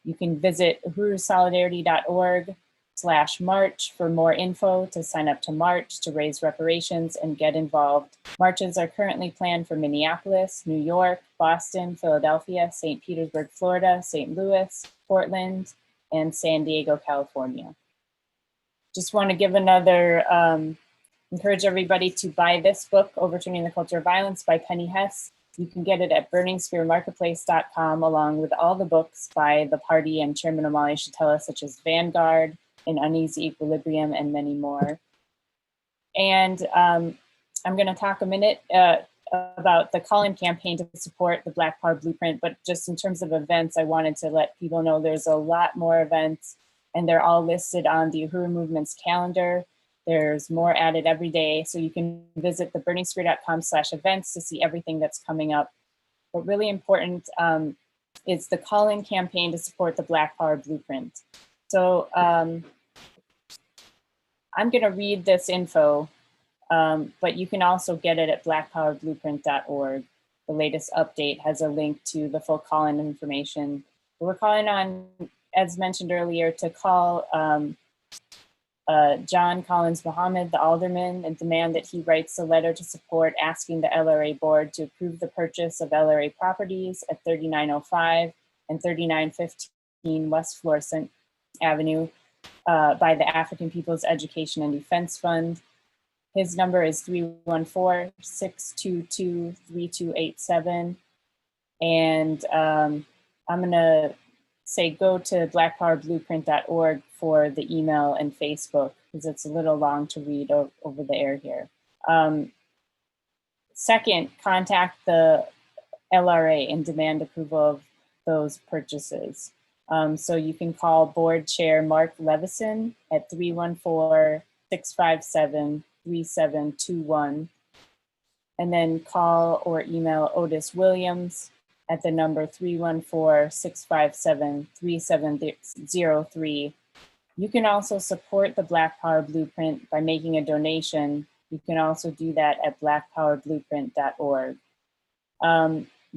You can visit uhurusolidarity.org/march for more info to sign up to march, to raise reparations, and get involved. Marches are currently planned for Minneapolis, New York, Boston, Philadelphia, St. Petersburg, Florida, St. Louis, Portland, and San Diego, California. Just want to give another, encourage everybody to buy this book, Overturning the Culture of Violence by Penny Hess. You can get it at burningspearmarketplace.com, along with all the books by the party and Chairman Amalia Shatella, such as Vanguard, An Uneasy Equilibrium, and many more. And I'm going to talk a minute about the call-in campaign to support the Black Power Blueprint, but just in terms of events, I wanted to let people know there's a lot more events, and they're all listed on the Uhuru Movement's calendar. There's more added every day, so you can visit the burningspear.com/events to see everything that's coming up. But really important is the call-in campaign to support the Black Power Blueprint. So I'm gonna read this info, but you can also get it at blackpowerblueprint.org. The latest update has a link to the full call-in information. We're calling on, as mentioned earlier, to call John Collins Muhammad, the alderman, and demand that he writes a letter to support asking the LRA board to approve the purchase of LRA properties at 3905 and 3915 West Florissant Avenue by the African People's Education and Defense Fund. His number is 314-622-3287. And I'm gonna say go to blackpowerblueprint.org for the email and Facebook, because it's a little long to read over the air here. Second, contact the LRA and demand approval of those purchases. So you can call board chair Mark Levison at 314-657-3721, and then call or email Otis Williams at the number 314-657-3703. You can also support the Black Power Blueprint by making a donation. You can also do that at blackpowerblueprint.org.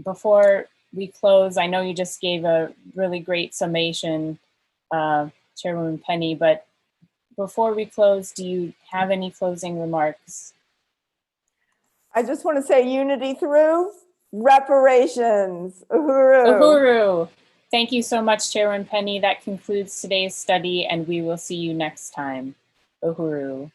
Before we close, I know you just gave a really great summation, Chairwoman Penny, but before we close, do you have any closing remarks?
I just want to say unity through reparations. Uhuru.
Uhuru. Thank you so much, Chairwoman Penny. That concludes today's study, and we will see you next time. Uhuru.